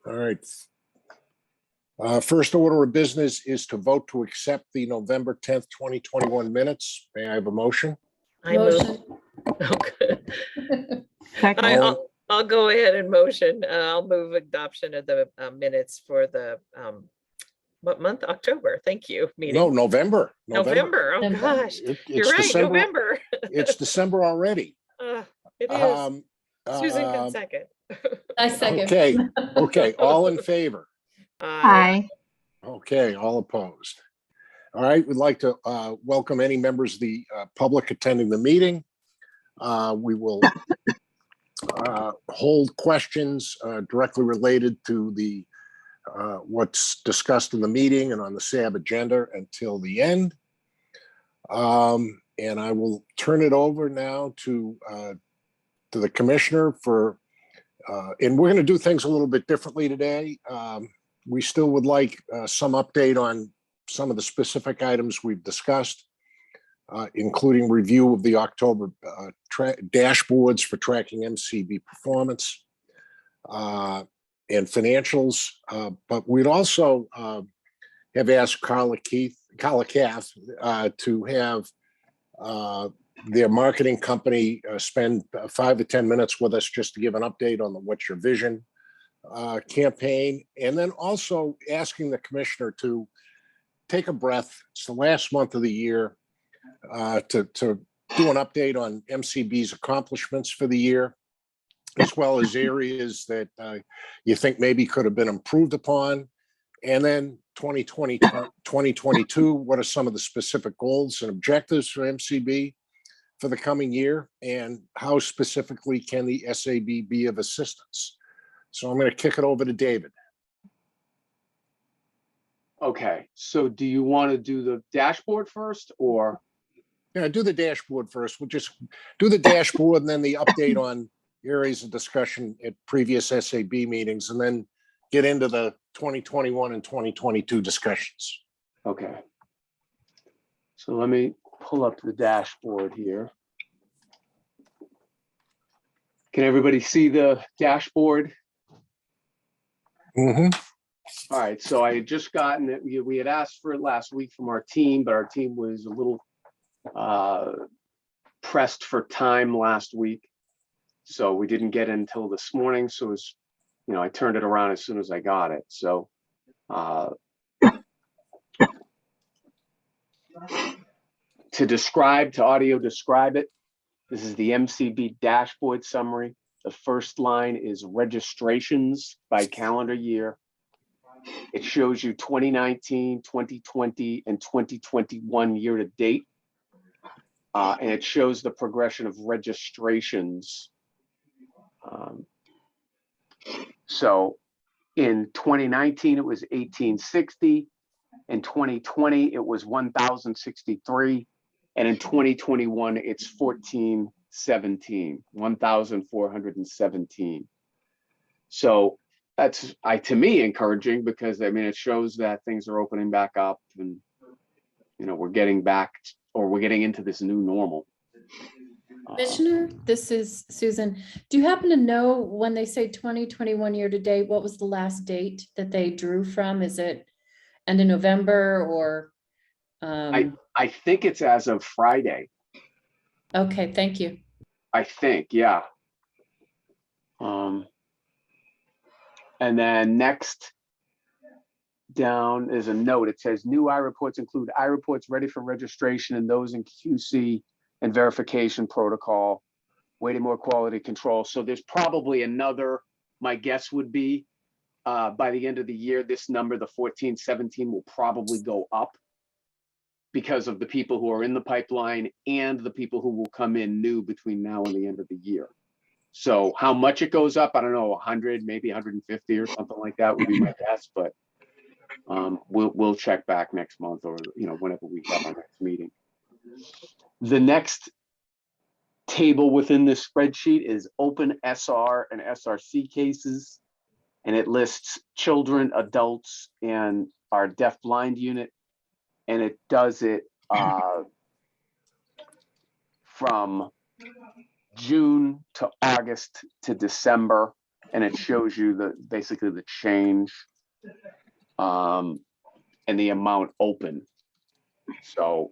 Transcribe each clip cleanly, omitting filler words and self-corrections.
All right. First order of business is to vote to accept the November 10th, 2021 minutes. May I have a motion? I move. Motion. Oh, good. Second. I'll go ahead and motion. I'll move adoption of the minutes for the what month? October. Thank you. Meeting. No, November. November. Oh gosh, you're right. December, November. It's December already. It is. Susan can second. I second. Okay. Okay. All in favor? Aye. Okay. All opposed. All right. We'd like to welcome any members of the public attending the meeting. We will hold questions directly related to the what's discussed in the meeting and on the SAB agenda until the end. And I will turn it over now to the commissioner for, and we're going to do things a little bit differently today. We still would like some update on some of the specific items we've discussed, including review of the October dashboards for tracking MCB performance and financials. But we'd also have asked Carla Kath to have their marketing company spend 5 to 10 minutes with us just to give an update on the What's Your Vision campaign. And then also asking the commissioner to take a breath. It's the last month of the year to do an update on MCB's accomplishments for the year, as well as areas that you think maybe could have been improved upon. And then 2020, 2022, what are some of the specific goals and objectives for MCB for the coming year? And how specifically can the SAB be of assistance? So I'm going to kick it over to David. Okay, so do you want to do the dashboard first or? Yeah, do the dashboard first. We'll just do the dashboard and then the update on areas of discussion at previous SAB meetings, and then get into the 2021 and 2022 discussions. Okay. So let me pull up the dashboard here. Can everybody see the dashboard? Mm-hmm. All right, so I had just gotten it. We had asked for it last week from our team, but our team was a little pressed for time last week. So we didn't get it until this morning. So it was, you know, I turned it around as soon as I got it. So to audio describe it, this is the MCB Dashboard Summary. The first line is registrations by calendar year. It shows you 2019, 2020, and 2021 year to date. And it shows the progression of registrations. So in 2019, it was 1860. In 2020, it was 1,063. And in 2021, it's 1,417. So that's, to me, encouraging, because I mean, it shows that things are opening back up and, you know, we're getting into this new normal. Commissioner, this is Susan. Do you happen to know when they say 2021 year to date, what was the last date that they drew from? Is it end of November or? I think it's as of Friday. Okay, thank you. I think, yeah. And then next down is a note. It says new iReports include iReports ready for registration and those in QC and verification protocol, waiting more quality control. So there's probably another, my guess would be by the end of the year, this number, the 1417, will probably go up because of the people who are in the pipeline and the people who will come in new between now and the end of the year. So how much it goes up, I don't know, 100, maybe 150 or something like that would be my guess, but we'll check back next month, or, you know, whenever we have our next meeting. The next table within this spreadsheet is open SR and SRC cases, and it lists children, adults, and our deaf-blind unit, and it does it from June to August to December. And it shows you basically the change and the amount open. So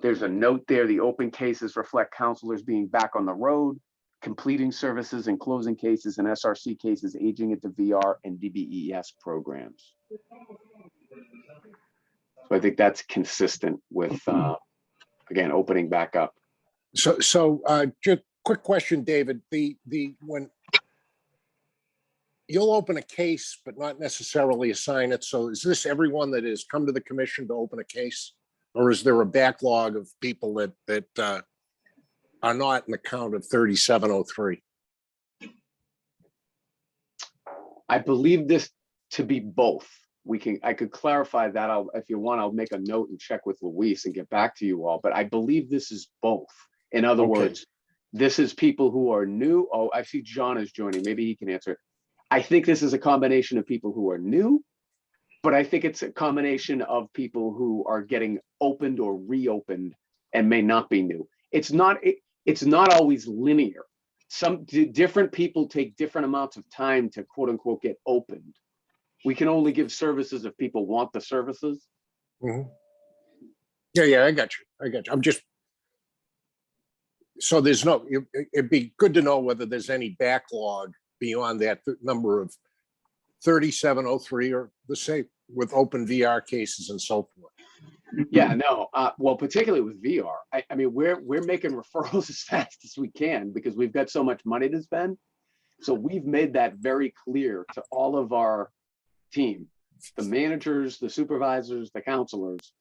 there's a note there, the open cases reflect counselors being back on the road, completing services and closing cases and SRC cases, aging into VR and DBES programs. So I think that's consistent with, again, opening back up. So just quick question, David, when you'll open a case, but not necessarily assign it. So is this everyone that has come to the commission to open a case? Or is there a backlog of people that are not in the count of 3703? I believe this to be both. I could clarify that. If you want, I'll make a note and check with Luis and get back to you all, but I believe this is both. In other words, this is people who are new. Oh, I see John is joining. Maybe he can answer it. I think this is a combination of people who are new, but I think it's a combination of people who are getting opened or reopened and may not be new. It's not always linear. Some different people take different amounts of time to quote unquote get opened. We can only give services if people want the services. Mm-hmm. Yeah, I got you. I'm just, so there's no, it'd be good to know whether there's any backlog beyond that number of 3703 or the same with open VR cases and so forth. Yeah, no, well, particularly with VR, I mean, we're making referrals as fast as we can because we've got so much money to spend. So we've made that very clear to all of our team, the managers, the supervisors, the counselors.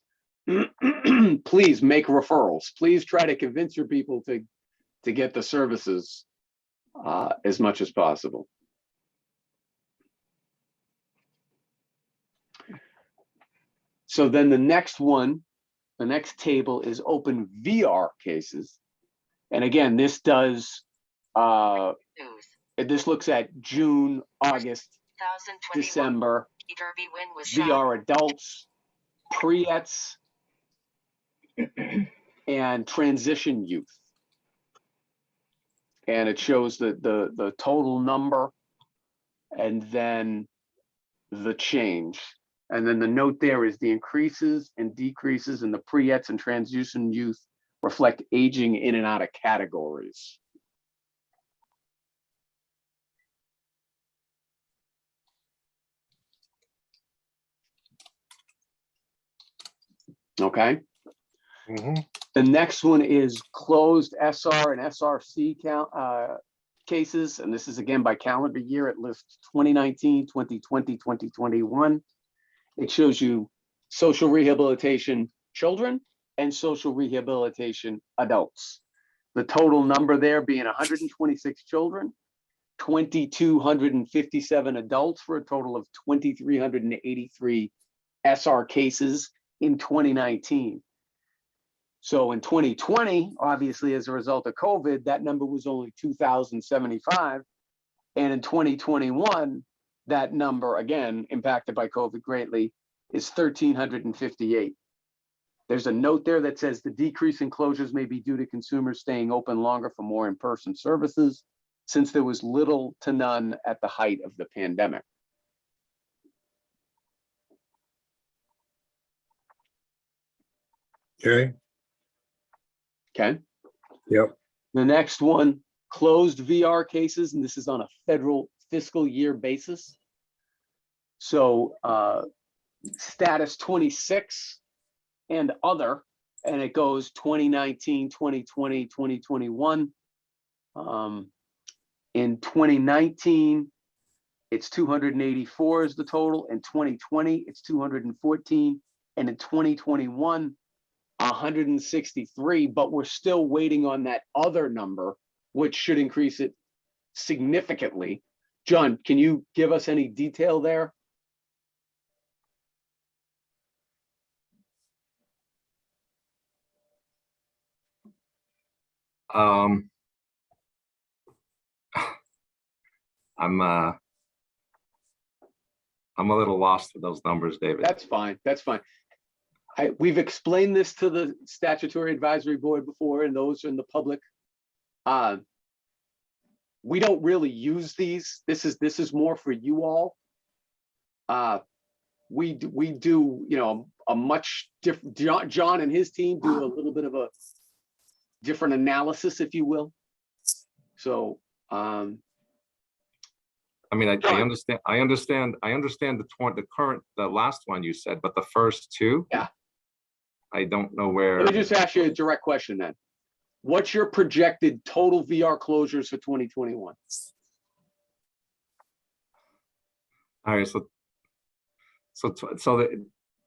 Please make referrals. Please try to convince your people to get the services as much as possible. So then the next table is open VR cases. And again, this does, this looks at June, August, December, VR adults, pre-ets, and transition youth. And it shows the total number and then the change. And then the note there is the increases and decreases in the pre-ets and transition youth reflect aging in and out of categories. Okay. Mm-hmm. The next one is closed SR and SRC cases. And this is again by calendar year. It lists 2019, 2020, 2021. It shows you social rehabilitation children and social rehabilitation adults. The total number there being 126 children, 2,257 adults for a total of 2,383 SR cases in 2019. So in 2020, obviously, as a result of COVID, that number was only 2,075. And in 2021, that number, again, impacted by COVID greatly, is 1,358. There's a note there that says the decrease in closures may be due to consumers staying open longer for more in-person services, since there was little to none at the height of the pandemic. Okay. Okay. Yep. The next one, closed VR cases, and this is on a federal fiscal year basis. So status 26 and other, and it goes 2019, 2020, 2021. In 2019, it's 284 is the total. In 2020, it's 214. And in 2021, 163, but we're still waiting on that other number, which should increase it significantly. John, can you give us any detail there? I'm a little lost with those numbers, David. That's fine. That's fine. We've explained this to the Statutory Advisory Board before, and those are in the public. we don't really use these. This is more for you all. We do, you know, a much different, John and his team do a little bit of a different analysis, if you will. So, I mean, I understand the last one you said, but the first two? Yeah. I don't know where. let me just ask you a direct question then. What's your projected total VR closures for 2021? All right, so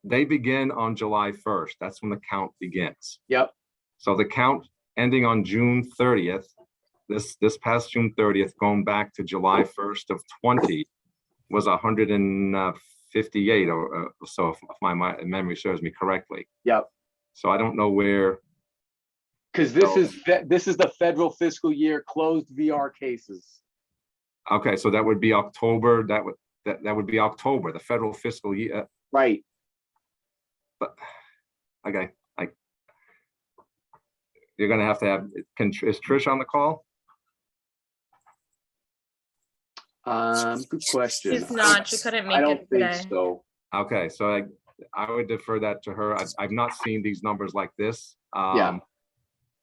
they begin on July 1st. That's when the count begins. Yep. So the count ending on June 30th, this past June 30th, going back to July 1st of 20, was 158 or so, if my memory serves me correctly. Yep. So I don't know where. Because this is the federal fiscal year closed VR cases. Okay, so that would be October. That would be October, the federal fiscal year. Right. But okay, you're gonna have to have. Is Trish on the call? Good question. She's not. She couldn't I make don't it think today. so. Okay, so I would defer that to her. I've not seen these numbers like this. Yeah.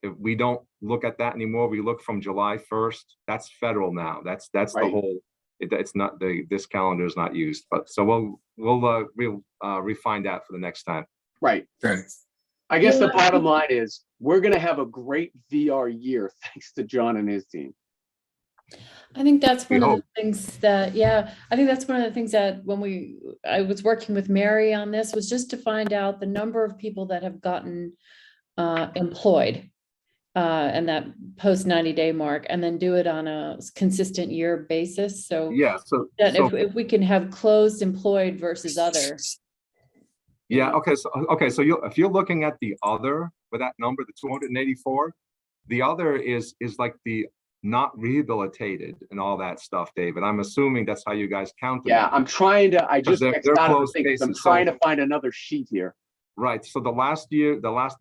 If we don't look at that anymore, we look from July 1st. That's federal now. That's the Right. whole. It's not this calendar is not used, but so we'll refine that for the next time. Right. Okay. I guess the Yeah. bottom line is we're going to have a great VR year thanks to John and his team. I think that's We one of hope. the things that, yeah, I think that's one of the things that I was working with Mary on this, was just to find out the number of people that have gotten employed and that post 90-day mark, and then do it on a consistent year basis. So Yeah. So that if we can have closed employed versus other. yeah. Okay. So if you're looking at the other for that number, the 284, the other is like the not rehabilitated and all that stuff, David. I'm assuming that's how you guys count them. Yeah, I just they're X'd out of the closed thing 'cause I'm cases, trying so- to find another sheet here. Right. So the last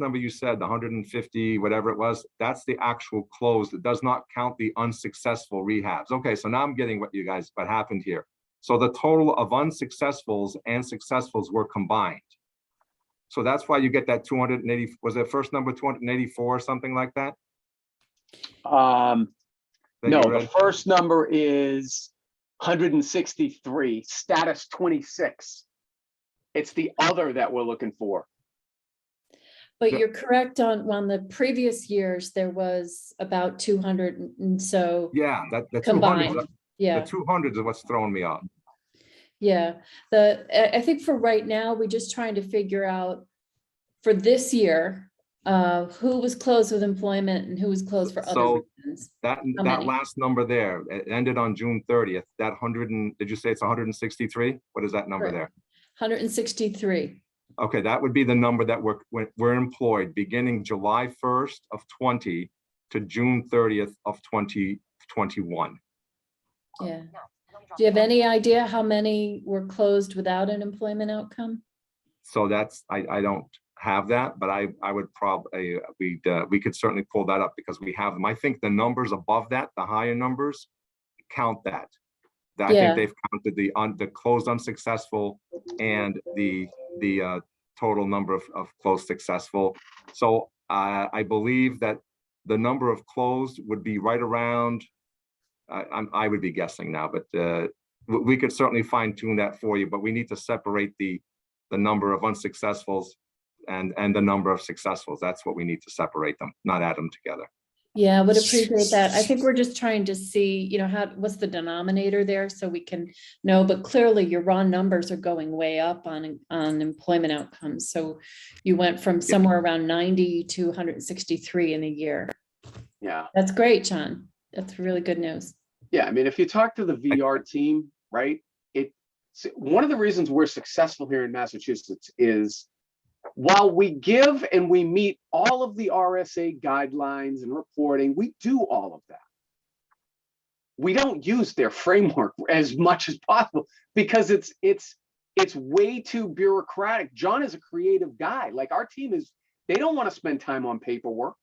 number you said, the 150, whatever it was, that's the actual closed. It does not count the unsuccessful rehabs. Okay, so now I'm getting what happened here. So the total of unsuccessfuls and successfuls were combined. So that's why you get that 280, was the first number 284 or something like that? That No, you the read? first number is 163, status 26. It's the other that we're looking for. But Yeah. you're correct on the previous years, there was about 200 and so Yeah, the combined. 200s, Yeah. the 200s are what's throwing me off. Yeah, I think for right now, we're just trying to figure out for this year, who was closed with employment and who was closed for other So reasons. That many? last number there, it ended on June 30th. That 100 and, did you say it's 163? What is that number Correct. there? 163. Okay, that would be the number that we're employed beginning July 1st of 20 to June 30th of 2021. Yeah. Do you have any idea how many were closed without an employment outcome? So that's, I don't have that, but I would probably, we could certainly pull that up because we have them. I think the numbers above that, the higher numbers, count that. I Yeah. think they've counted the closed unsuccessful and the total number of closed successful. So I believe that the number of closed would be right around, I would be guessing now, but we could certainly fine tune that for you, but we need to separate the number of unsuccessfuls and the number of successfuls. That's what we need to separate them, not add them together. Yeah, I would appreciate that. I think we're just trying to see, what's the denominator there so we can know, but clearly your raw numbers are going way up on employment outcomes. So you went from somewhere around 90 to 163 in a year. Yeah. That's great, John. That's really good news. Yeah, I mean, if you talk to the VR team, right, it's one of the reasons we're successful here in Massachusetts is while we give and we meet all of the RSA guidelines and reporting, we do all of that. We don't use their framework as much as possible because it's way too bureaucratic. John is a creative guy. Like our team they don't want to spend time on paperwork.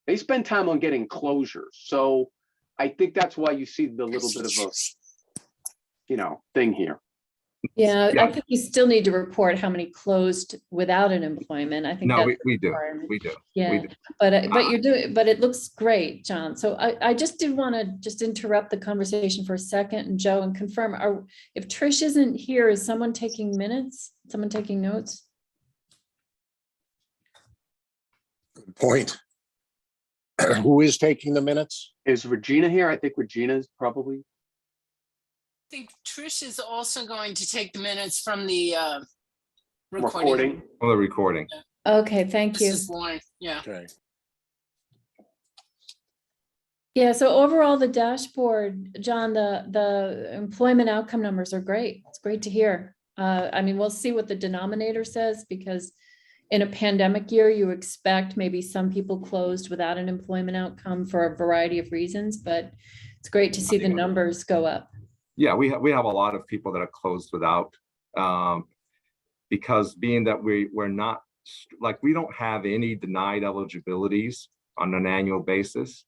They spend time on getting closures. So I think that's why you see the little bit of a, thing here. Yeah, Yeah. I think you still need to report how many closed without an employment. I think No, that's we a do, requirement. we do. Yeah, do. but you're doing, but it looks great, John. So I just did want to just interrupt the conversation for a second, and Joe, and confirm, if Trish isn't here, is someone taking minutes? Someone taking notes? Good point. Who is taking the minutes? Is Regina here? I think Regina's probably. I think Trish is also going to take the minutes from the recording. For the recording. Okay, thank you. This is Lauren, yeah. Okay. Yeah, so overall, the dashboard, John, the employment outcome numbers are great. It's great to hear. I mean, we'll see what the denominator says, because in a pandemic year, you expect maybe some people closed without an employment outcome for a variety of reasons, but it's great to see the numbers go up. Yeah, we have a lot of people that are closed without, because being that we're not, like, we don't have any denied eligibilities on an annual basis.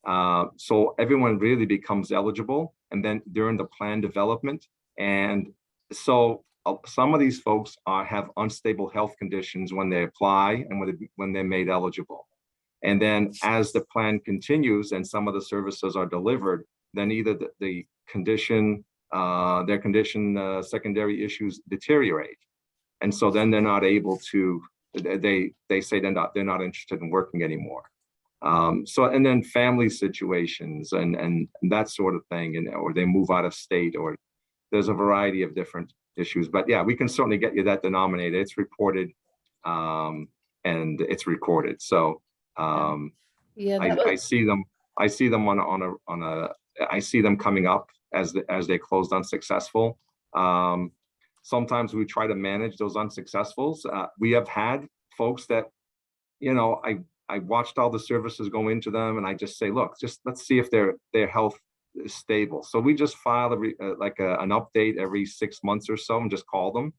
So everyone really becomes eligible, and then during the plan development. And so some of these folks have unstable health conditions when they apply and when they're made eligible. And then as the plan continues and some of the services are delivered, then either the condition, their condition secondary issues deteriorate. And so then they're not able to, they say they're not interested in working anymore. So, and then family situations and that sort of thing, or they move out of state, or there's a variety of different issues. But yeah, we can certainly get you that denominator. It's reported and it's recorded. So Yeah, I see them I see them coming up as they closed unsuccessful. Sometimes we try to manage those unsuccessfuls. We have had folks that, I watched all the services go into them, and I just say, look, just let's see if their health is stable. So we just file an update every 6 months or so and just call them.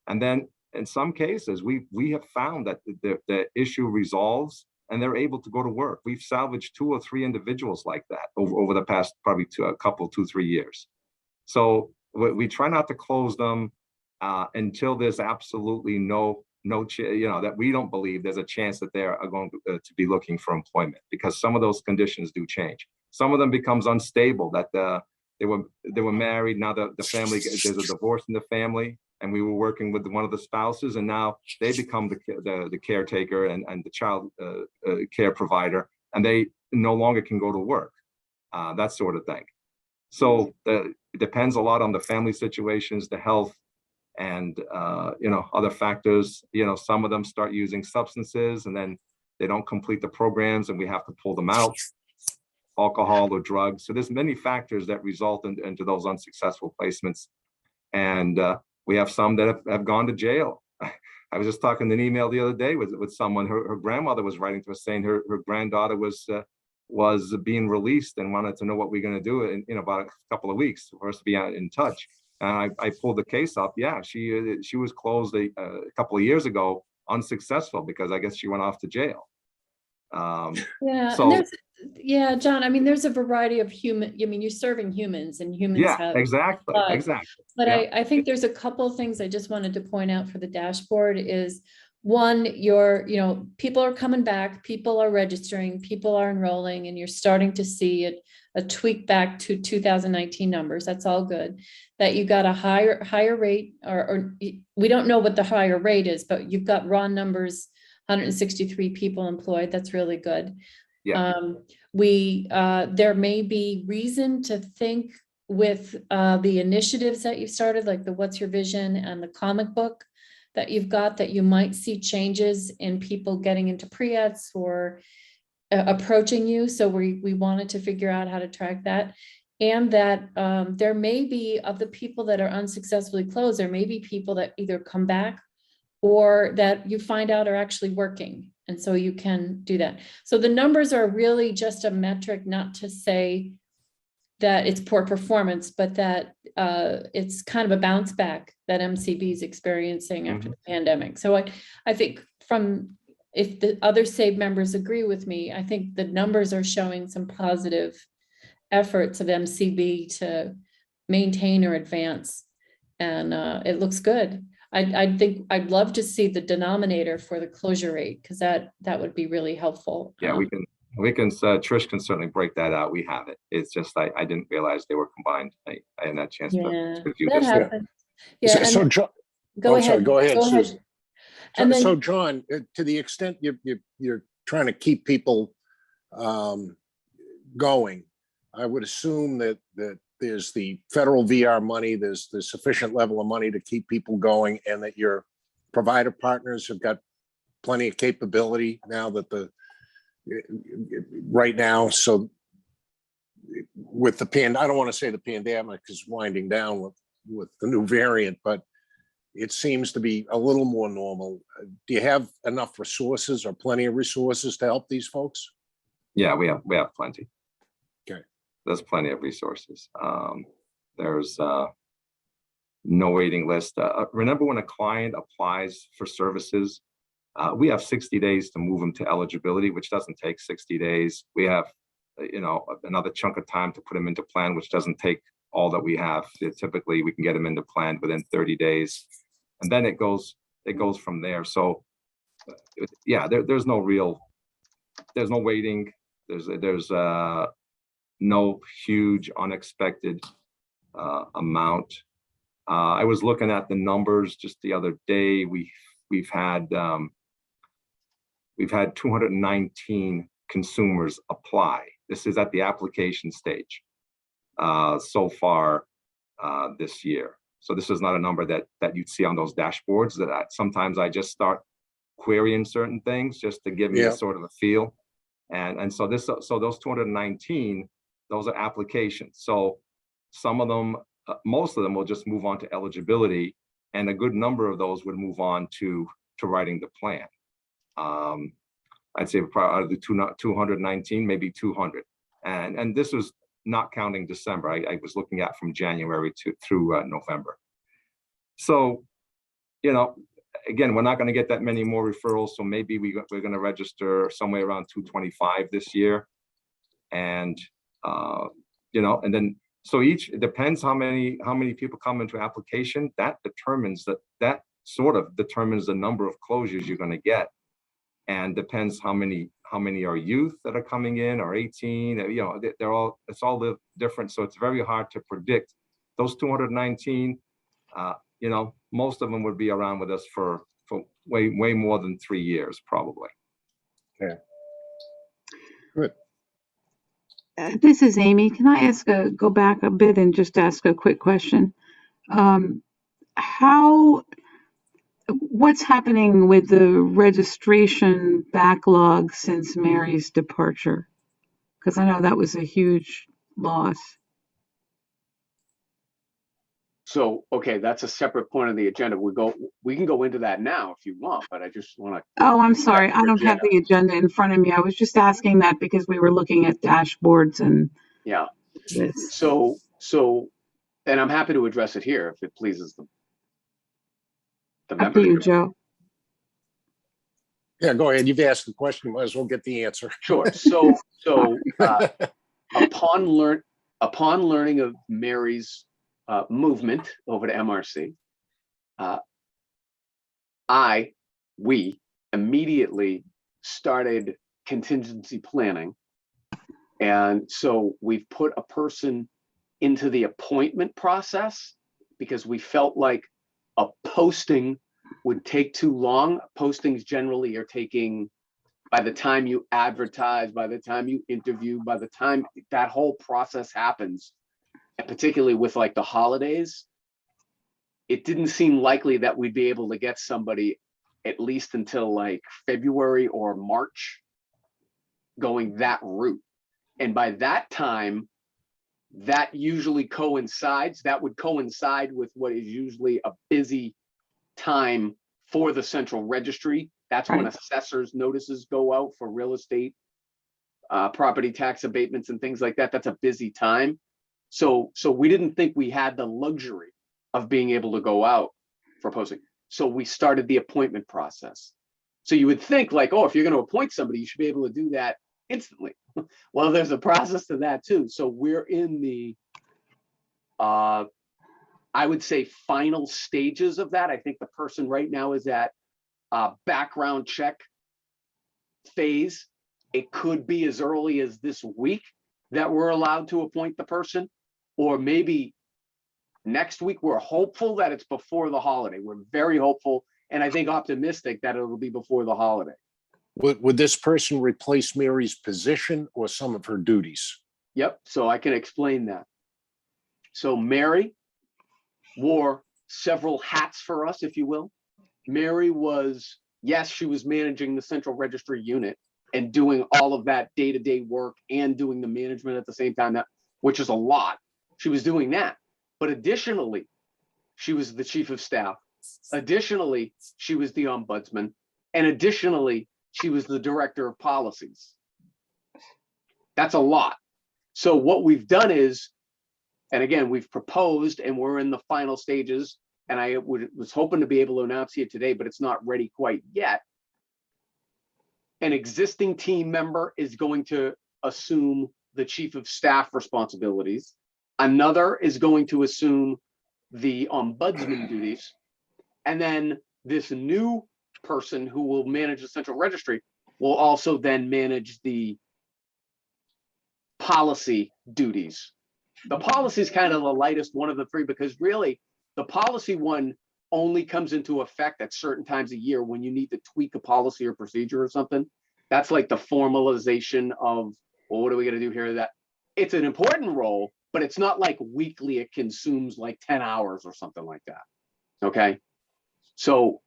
And then in some cases, we have found that the issue resolves and they're able to go to work. We've salvaged 2 or 3 individuals like that over the past probably 2, 3 years. So we try not to close them until there's absolutely no that we don't believe there's a chance that they are going to be looking for employment, because some of those conditions do change. Some of them becomes unstable, that they were married, now the family, there's a divorce in the family, and we were working with one of the spouses, and now they become the caretaker and the child care provider, and they no longer can go to work, that sort of thing. So it depends a lot on the family situations, the health, and other factors. Some of them start using substances and then they don't complete the programs and we have to pull them out, alcohol or drugs. So there's many factors that result into those unsuccessful placements. And we have some that have gone to jail. I was just talking in an email the other day with someone. Her grandmother was writing to us saying her granddaughter was being released and wanted to know what we're going to do in about a couple of weeks for us to be in touch. And I pulled the case up. Yeah, she was closed a couple of years ago, unsuccessful, because I guess she went off to jail. Yeah, so, and John, I mean, there's a variety of you're serving humans, and humans have exactly. But yeah. I think there's a couple of things I just wanted to point out for the dashboard is, one, people are coming back, people are registering, people are enrolling, and you're starting to see a tweak back to 2019 numbers. That's all good. That you got a higher rate, or we don't know what the higher rate is, but you've got raw numbers, 163 people employed. That's really good. Yeah. There may be reason to think with the initiatives that you've started, like the What's Your Vision and the comic book that you've got, that you might see changes in people getting into pre-ets or approaching you. So we wanted to figure out how to track that. And that there may be, of the people that are unsuccessfully closed, there may be people that either come back or that you find out are actually working. And so you can do that. So the numbers are really just a metric, not to say that it's poor performance, but that it's kind of a bounce back that MCB is experiencing after the pandemic. So I think if the other SAB members agree with me, I think the numbers are showing some positive efforts of MCB to maintain or advance. And it looks good. I think I'd love to see the denominator for the closure rate, because that would be really helpful. Yeah, we can, Trish can certainly break that out. We have it. It's just, I didn't realize they were combined. I hadn't had a chance Yeah, to view that this. happens. Yeah, So and John, go I'm sorry, ahead. go ahead, Susan. And So then, John, to the extent you're trying to keep people going, I would assume that there's the federal VR money, there's the sufficient level of money to keep people going, and that your provider partners have got plenty of capability now that right now. So with the I don't want to say the pandemic is winding down with the new variant, but it seems to be a little more normal. Do you have enough resources or plenty of resources to help these folks? Yeah, we have plenty. Okay. There's plenty of resources. There's no waiting list. Remember, when a client applies for services, we have 60 days to move them to eligibility, which doesn't take 60 days. We have, another chunk of time to put them into plan, which doesn't take all that we have. Typically, we can get them into plan within 30 days, and then it goes from there. So, yeah, there's no waiting. There's no huge unexpected amount. I was looking at the numbers just the other day. We've had 219 consumers apply. This is at the application stage so far this year. So this is not a number that you'd see on those dashboards. That sometimes I just start querying certain things just to give me a sort of a feel. And so those 219, those are applications. So some of them, most of them will just move on to eligibility, and a good number of those would move on to writing the plan. I'd say probably out of the 219, maybe 200. And this was not counting December. I was looking at from January through November. So, again, we're not going to get that many more referrals. So maybe we're going to register somewhere around 225 this year. And, and then, so it depends how many people come into application. That sort of determines the number of closures you're going to get, and depends how many are youth that are coming in, or 18, it's all different. So it's very hard to predict. Those 219, most of them would be around with us for way more than 3 years, probably. Okay. Good. This is Amy. Can I go back a bit and just ask a quick question? What's happening with the registration backlog since Mary's departure? Because I know that was a huge loss. So, okay, that's a separate point on the agenda. We can go into that now if you want, but I just want to. Oh, I'm sorry. I don't have the agenda in front of me. I was just asking that because we were looking at dashboards and this. So, and I'm happy to address it here if it pleases the Up to you, membership. Joe. Yeah, go ahead. You've asked the question. Might as well get the answer. Sure. So upon learning of Mary's movement over to MRC, we immediately started contingency planning. And so we've put a person into the appointment process because we felt like a posting would take too long. Postings generally are taking, by the time you advertise, by the time you interview, by the time that whole process happens, and particularly with like the holidays, it didn't seem likely that we'd be able to get somebody at least until like February or March going that route. And by that time, that usually would coincide with what is usually a busy time for the central registry. That's when assessors notices go out for real estate, property tax abatements and things like that. That's a busy time. So we didn't think we had the luxury of being able to go out for posting. So we started the appointment process. So you would think like, oh, if you're going to appoint somebody, you should be able to do that instantly. Well, there's a process to that too. So we're in the, I would say, final stages of that. I think the person right now is at background check phase. It could be as early as this week that we're allowed to appoint the person, or maybe next week. We're hopeful that it's before the holiday. We're very hopeful, and I think optimistic that it'll be before the holiday. Would this person replace Mary's position or some of her duties? Yep, so I can explain that. So Mary wore several hats for us, if you will. Mary was, yes, she was managing the central registry unit and doing all of that day-to-day work and doing the management at the same time, which is a lot. She was doing that. But additionally, she was the chief of staff. Additionally, she was the ombudsman. And additionally, she was the director of policies. That's a lot. So what we've done is, and again, we've proposed and we're in the final stages, and I was hoping to be able to announce here today, but it's not ready quite yet. An existing team member is going to assume the chief of staff responsibilities. Another is going to assume the ombudsman duties. And then this new person who will manage the central registry will also then manage the policy duties. The policy is kind of the lightest one of the three, because really the policy one only comes into effect at certain times a year when you need to tweak a policy or procedure or something. That's like the formalization of, well, what are we going to do here? That it's an important role, but it's not like weekly. It consumes like 10 hours or something like that. Okay. So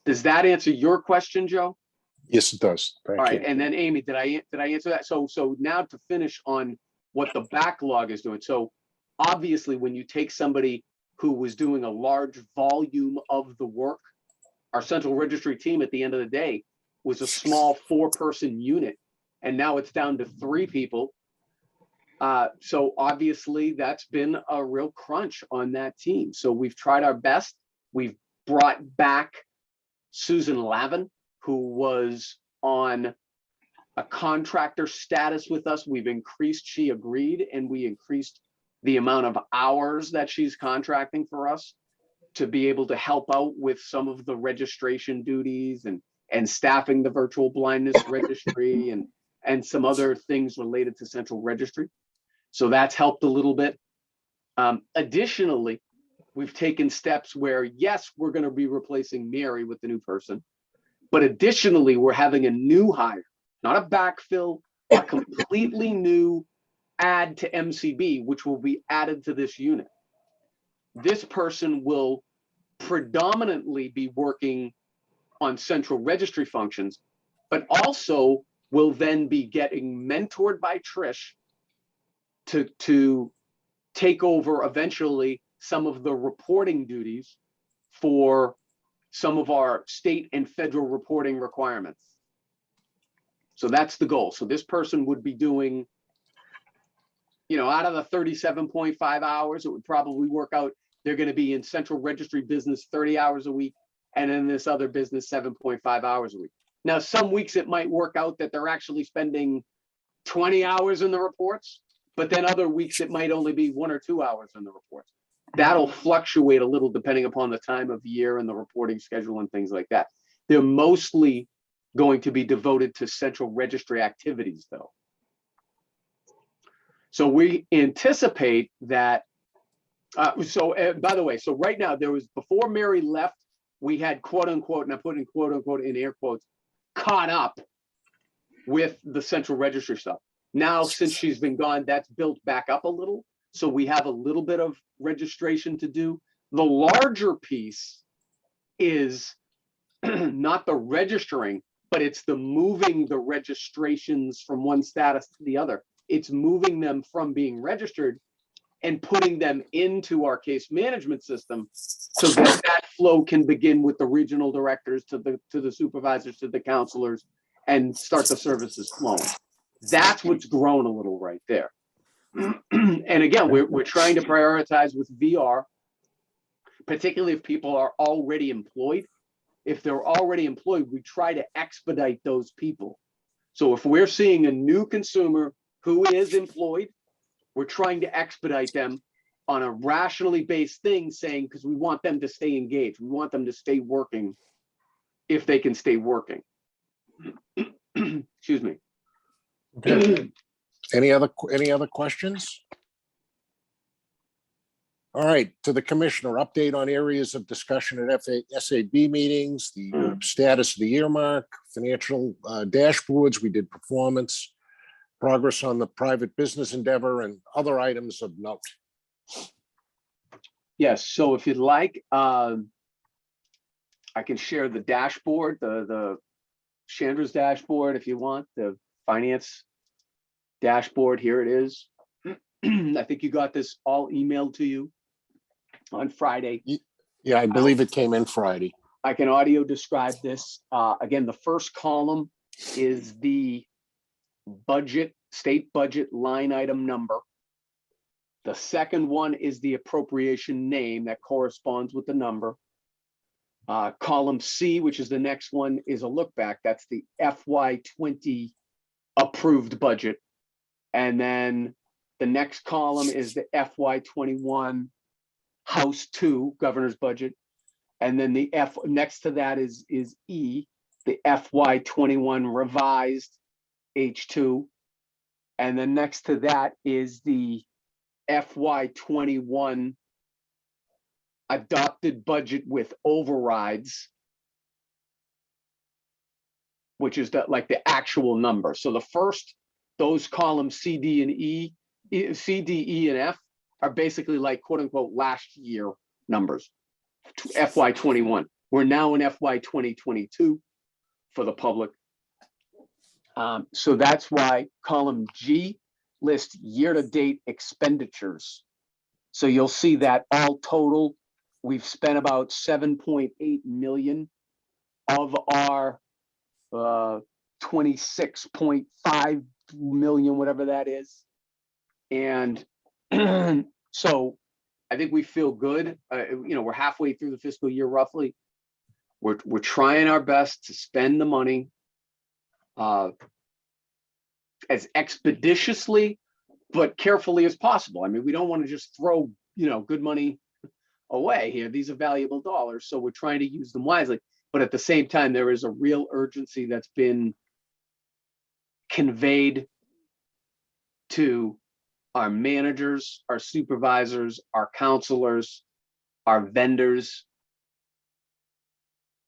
does that answer your question, Joe? Yes, it does. Thank All you. right. And then Amy, did I answer that? So now to finish on what the backlog is doing. So obviously when you take somebody who was doing a large volume of the work, our central registry team at the end of the day was a small 4-person unit, and now it's down to 3 people. So obviously that's been a real crunch on that team. So we've tried our best. We've brought back Susan Lavin, who was on a contractor status with us. We've increased, she agreed, and we increased the amount of hours that she's contracting for us to be able to help out with some of the registration duties and staffing the virtual blindness registry and some other things related to central registry. So that's helped a little bit. Additionally, we've taken steps where, yes, we're going to be replacing Mary with the new person, but additionally, we're having a new hire, not a backfill, a completely new add to MCB, which will be added to this unit. This person will predominantly be working on central registry functions, but also will then be getting mentored by Trish to take over eventually some of the reporting duties for some of our state and federal reporting requirements. So that's the goal. So this person would be doing, you know, out of the 37.5 hours, it would probably work out. They're going to be in central registry business 30 hours a week, and in this other business 7.5 hours a week. Now, some weeks it might work out that they're actually spending 20 hours in the reports, but then other weeks it might only be 1 or 2 hours in the reports. That'll fluctuate a little depending upon the time of year and the reporting schedule and things like that. They're mostly going to be devoted to central registry activities, though. So we anticipate that. By the way, so right now there was, before Mary left, we had quote unquote, and I'm putting quote unquote in air quotes, caught up with the central registry stuff. Now, since she's been gone, that's built back up a little. So we have a little bit of registration to do. The larger piece is not the registering, but it's the moving the registrations from one status to the other. It's moving them from being registered and putting them into our case management system so that that flow can begin with the regional directors to the supervisors, to the counselors, and start the services flowing. That's what's grown a little right there. And again, we're trying to prioritize with VR, particularly if people are already employed. If they're already employed, we try to expedite those people So if we're seeing a new consumer who is employed, we're trying to expedite them on a rationally based thing, saying, because we want them to stay engaged. We want them to stay working if they can stay working. Excuse me. Okay. Any other questions? All right, to the commissioner, update on areas of discussion at SAB meetings, the status of the earmark, financial dashboards, we did performance, progress on the private business endeavor, and other items of note. Yes, so if you'd like, I can share the dashboard, the Chandra's dashboard, if you want, the finance dashboard. Here it is. I think you got this all emailed to you on Friday. Yeah, I believe it came in Friday. I can audio describe this. Again, the first column is the budget, state budget line item number. The second one is the appropriation name that corresponds with the number. Column C, which is the next one, is a look back. That's the FY20 approved budget. And then the next column is the FY21 House 2 governor's budget. And then the next to that is E, the FY21 revised H2. And then next to that is the FY21 adopted budget with overrides, which is like the actual number. So the first, those columns C, D, E, and F are basically like quote unquote last year numbers, FY21. We're now in FY 2022 for the public. So that's why column G lists year-to-date expenditures. So you'll see that all total, we've spent about 7.8 million of our 26.5 million, whatever that is. And so I think we feel good. We're halfway through the fiscal year roughly. We're trying our best to spend the money as expeditiously but carefully as possible. I mean, we don't want to just throw good money away here. These are valuable dollars, so we're trying to use them wisely. But at the same time, there is a real urgency that's been conveyed to our managers, our supervisors, our counselors, our vendors,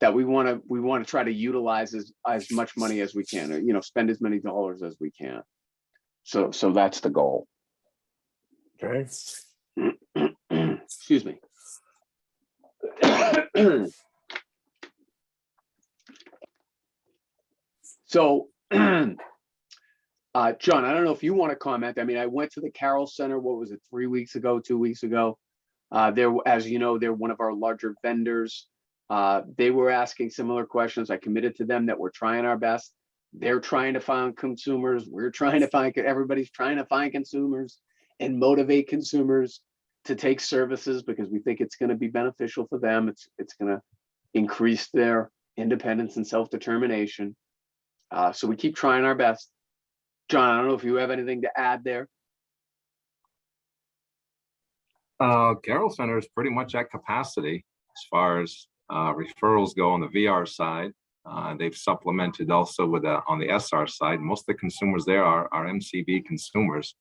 that we want to try to utilize as much money as we can, spend as many dollars as we can. So that's the goal. Okay. Excuse me. So, John, I don't know if you want to comment. I mean, I went to the Carroll Center, what was it, 2 weeks ago? As you know, they're one of our larger vendors. They were asking similar questions. I committed to them that we're trying our best. They're trying to find consumers. Everybody's trying to find consumers and motivate consumers to take services because we think it's going to be beneficial for them. It's going to increase their independence and self-determination. So we keep trying our best. John, I don't know if you have anything to add there. Carroll Center is pretty much at capacity as far as referrals go on the VR side. They've supplemented also with on the SR side. Most of the consumers there are MCB consumers.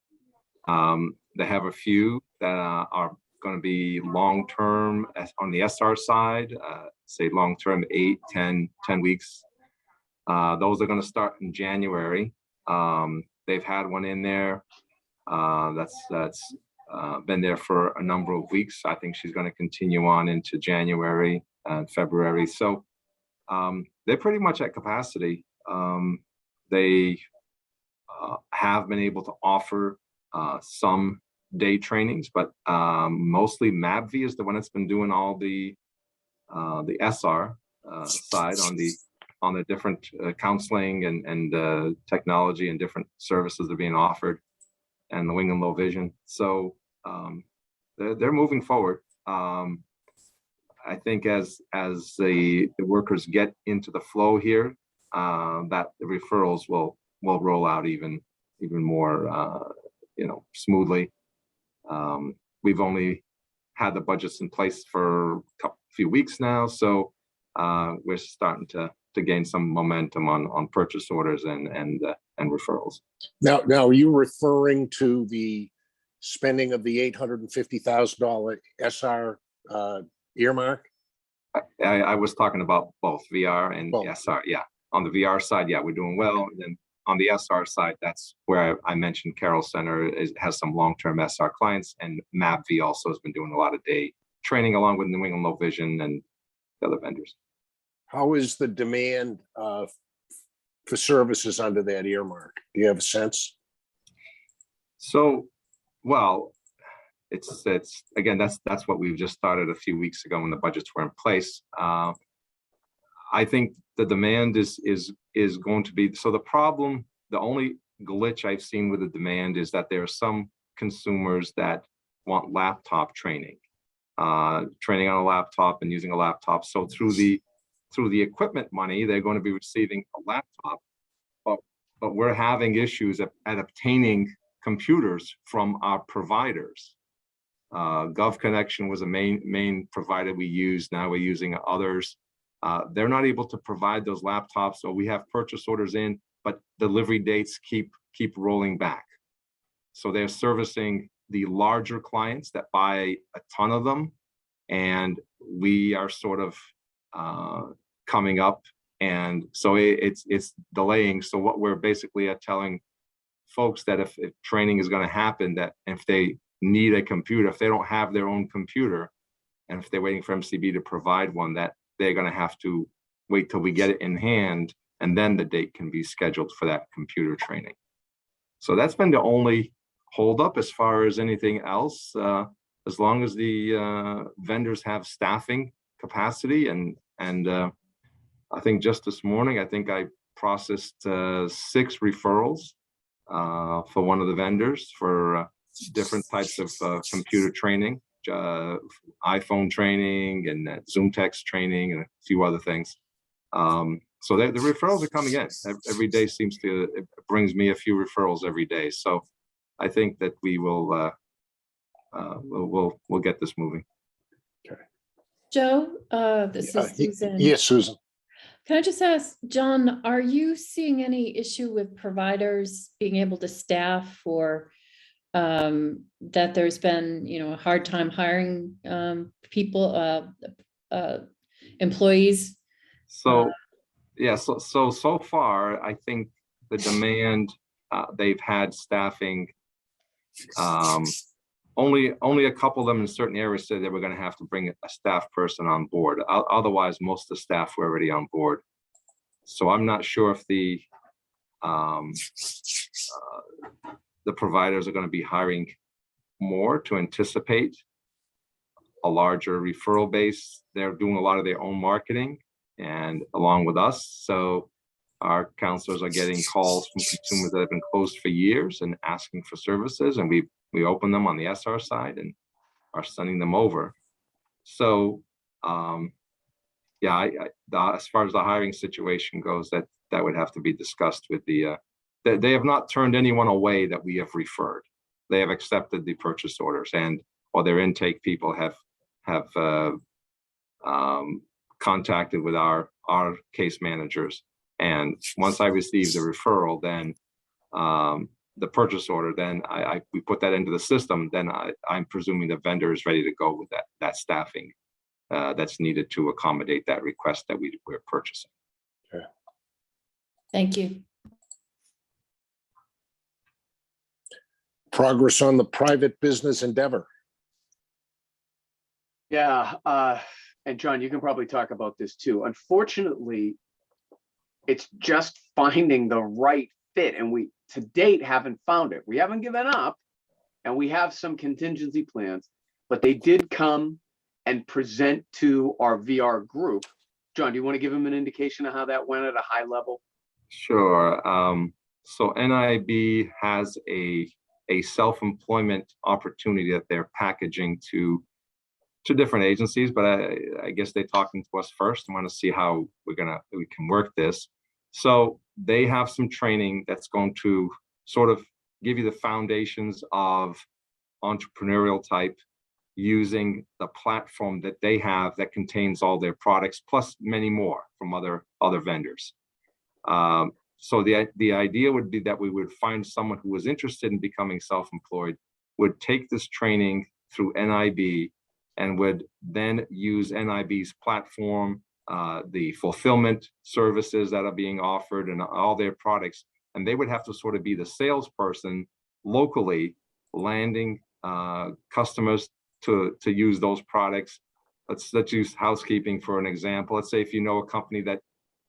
They have a few that are going to be long-term on the SR side, say long-term 8, 10 weeks. Those are going to start in January. They've had one in there that's been there for a number of weeks. I think she's going to continue on into January and February. So they're pretty much at capacity. They have been able to offer some day trainings, but mostly Mcb is the one that's been doing all the SR side on the different counseling and technology and different services that are being offered, and the wing and low vision. So they're moving forward. I think as the workers get into the flow here, that the referrals will will roll out even more, smoothly. We've only had the budgets in place for a few weeks now, so we're starting to gain some momentum on purchase orders and referrals. Now, are you referring to the spending of the $850,000 SR earmark? I was talking about both VR and Both. SR. Yeah, on the VR side, yeah, we're doing well. And then on the SR side, that's where I mentioned Carroll Center has some long-term SR clients, and Mcb also has been doing a lot of day training along with New England Low Vision and the other vendors. How is the demand for services under that earmark? Do you have a sense? So, well, it's again, that's what we've just started a few weeks ago when the budgets were in place. I think the demand is going to be, so the only glitch I've seen with the demand is that there are some consumers that want laptop training on a laptop and using a laptop. So through the equipment money, they're going to be receiving a laptop, but we're having issues at obtaining computers from our providers. GovConnection was a main provider we used. Now we're using others. They're not able to provide those laptops, so we have purchase orders in, but delivery dates keep rolling back. So they're servicing the larger clients that buy a ton of them, and we are sort of coming up, and so it's delaying. So what we're basically telling folks that if training is going to happen, that if they need a computer, if they don't have their own computer, and if they're waiting for MCB to provide one, that they're going to have to wait till we get it in hand, and then the date can be scheduled for that computer training. So that's been the only holdup. As far as anything else, as long as the vendors have staffing capacity, and I think just this morning, I think I processed 6 referrals for one of the vendors for different types of computer training, iPhone training and Zoom text training and a few other things. So the referrals are coming in. Every day it brings me a few referrals every day. So I think that we will we'll get this moving. Okay. Joe, this is Susan. Yes, Susan. Can I just ask, John, are you seeing any issue with providers being able to staff, or that there's been, a hard time hiring people, employees? So yeah, so far, I think the demand, they've had staffing. Only a couple of them in certain areas said they were going to have to bring a staff person on board. Otherwise, most of the staff were already on board. So I'm not sure if the providers are going to be hiring more to anticipate a larger referral base. They're doing a lot of their own marketing and along with us. So our counselors are getting calls from consumers that have been closed for years and asking for services, and we open them on the SR side and are sending them over. So yeah, as far as the hiring situation goes, that would have to be discussed with the they have not turned anyone away that we have referred. They have accepted the purchase orders, and or their intake people have contacted with our case managers. And once I receive the referral, then the purchase order, then we put that into the system. Then I'm presuming the vendor is ready to go with that staffing that's needed to accommodate that request that we're purchasing. Okay. Thank you. Progress on the private business endeavor. Yeah, and John, you can probably talk about this too. Unfortunately, it's just finding the right fit, and we to date haven't found it. We haven't given up, and we have some contingency plans, but they did come and present to our VR group. John, do you want to give them an indication of how that went at a high level? Sure. So NIB has a self-employment opportunity that they're packaging to different agencies, but I guess they're talking to us first and want to see how we can work this. So they have some training that's going to sort of give you the foundations of entrepreneurial type using the platform that they have that contains all their products, plus many more from other vendors. So the idea would be that we would find someone who was interested in becoming self-employed, would take this training through NIB, and would then use NIB's platform, the fulfillment services that are being offered and all their products. And they would have to sort of be the salesperson locally, landing customers to use those products. Let's use housekeeping for an example. Let's say if you know a company that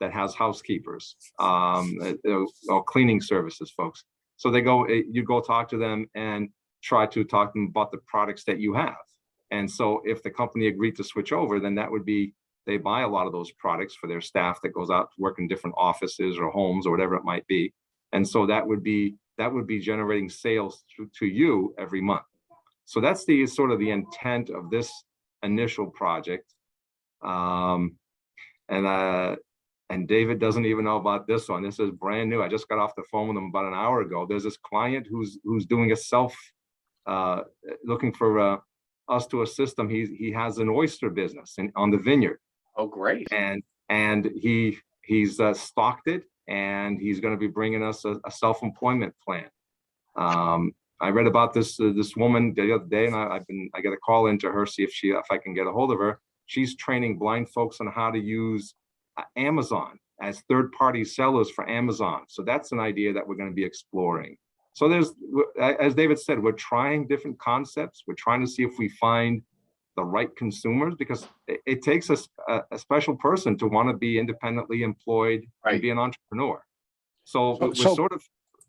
has housekeepers or cleaning services folks. So you go talk to them and try to talk to them about the products that you have. And so if the company agreed to switch over, then that would be, they buy a lot of those products for their staff that goes out to work in different offices or homes or whatever it might be. And so that would be generating sales to you every month. So that's the sort of the intent of this initial project. And David doesn't even know about this one. This is brand new. I just got off the phone with him about an hour ago. There's this client who's doing a looking for us to assist him. He has an oyster business on the vineyard. Oh, great. And he's stocked it, and he's going to be bringing us a self-employment plan. I read about this woman the other day, and I got a call into her, see if I can get a hold of her. She's training blind folks on how to use Amazon as third-party sellers for Amazon. So that's an idea that we're going to be exploring. So there's, as David said, we're trying different concepts. We're trying to see if we find the right consumers, because it takes a special person to want to be independently employed and be an entrepreneur. So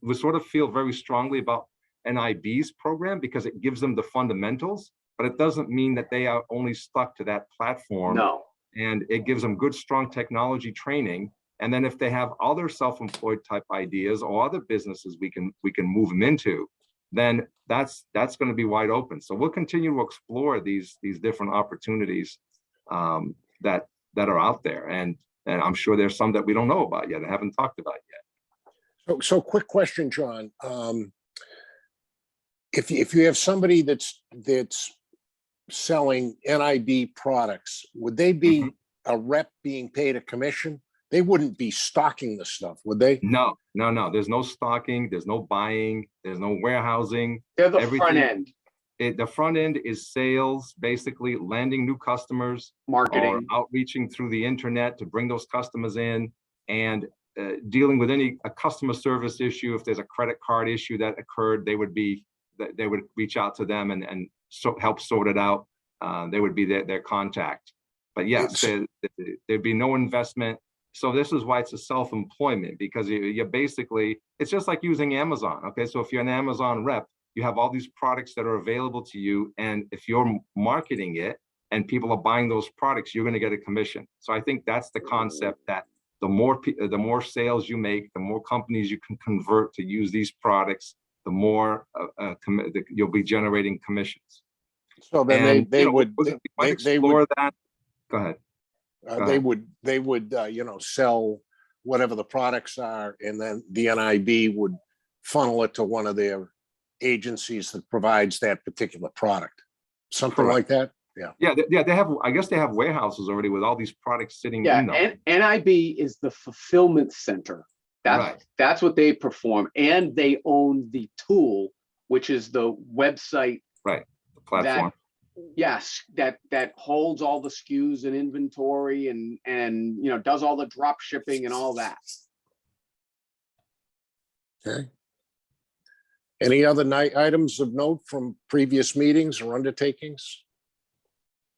we sort of feel very strongly about NIB's program because it gives them the fundamentals, but it doesn't mean that they are only stuck to that platform. No. And it gives them good, strong technology training. And then if they have other self-employed type ideas or other businesses we can move them into, then that's going to be wide open. So we'll continue to explore these different opportunities that are out there. And I'm sure there's some that we don't know about yet, I haven't talked about yet. So quick question, John. If you have somebody that's selling NIB products, would they be a rep being paid a commission? They wouldn't be stocking the stuff, would they? No. There's no stocking. There's no buying. There's no warehousing. They're the front end. The front end is sales, basically landing new customers, Marketing, or outreaching through the internet to bring those customers in, and dealing with a customer service issue. If there's a credit card issue that occurred, they would reach out to them and help sort it out. They would be their contact. But yes, there'd be no investment. So this is why it's a self-employment, because you're basically, it's just like using Amazon. Okay, so if you're an Amazon rep, you have all these products that are available to you, and if you're marketing it and people are buying those products, you're going to get a commission. So I think that's the concept, that the more sales you make, the more companies you can convert to use these products, the more you'll be generating commissions. So then they would explore that. Go ahead. They would sell whatever the products are, and then the NIB would funnel it to one of their agencies that provides that particular product, something like that. Yeah. They have. I guess they have warehouses already with all these products sitting in them. And NIB is the fulfillment center. That's what they perform, and they own the tool, which is the website. Right. The platform. That holds all the SKUs and inventory and does all the drop shipping and all that. Okay. Any other items of note from previous meetings or undertakings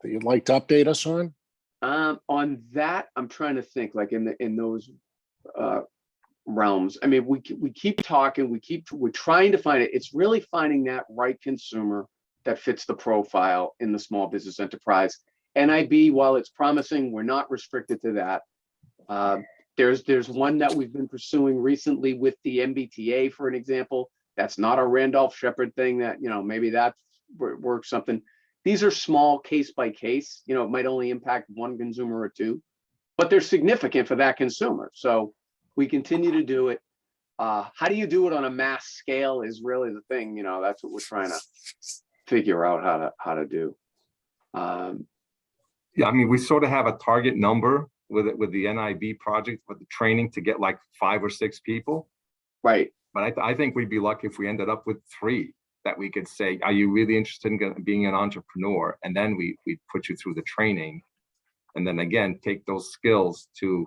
that you'd like to update us on? On that, I'm trying to think, like in those realms. I mean, we keep talking, we're trying to find it. It's really finding that right consumer that fits the profile in the small business enterprise. NIB, while it's promising, we're not restricted to that. There's one that we've been pursuing recently with the MBTA, for an example. That's not a Randolph Shepherd thing that, maybe that works something. These are small case by case, it might only impact one consumer or two, but they're significant for that consumer. So We continue to do it. How do you do it on a mass scale is really the thing, you know, that's what we're trying to figure out how to do. Yeah, I mean, we sort of have a target number with the NIB project, with the training to get like 5 or 6 people. Right. But I think we'd be lucky if we ended up with 3 that we could say, are you really interested in being an entrepreneur? And then we put you through the training. And then again, take those skills to,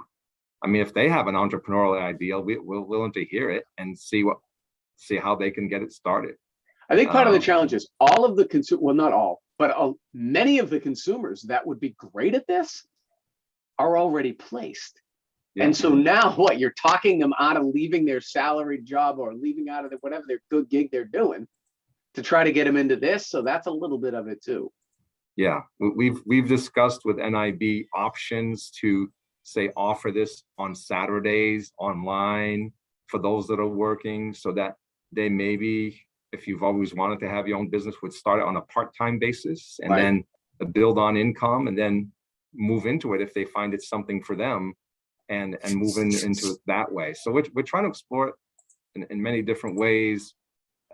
I mean, if they have an entrepreneurial idea, we're willing to hear it and see how they can get it started. I think part of the challenge is all of the well, not all, but many of the consumers that would be great at this are already placed. Yeah. And so now what, you're talking them out of leaving their salaried job or leaving out of whatever their good gig they're doing to try to get them into this. So that's a little bit of it too. Yeah, we've discussed with NIB options to say offer this on Saturdays online for those that are working, so that they maybe, if you've always wanted to have your own business, would start it on a part-time basis and then build on income and then move into it if they find it's something for them and move into it that way. So we're trying to explore it in many different ways.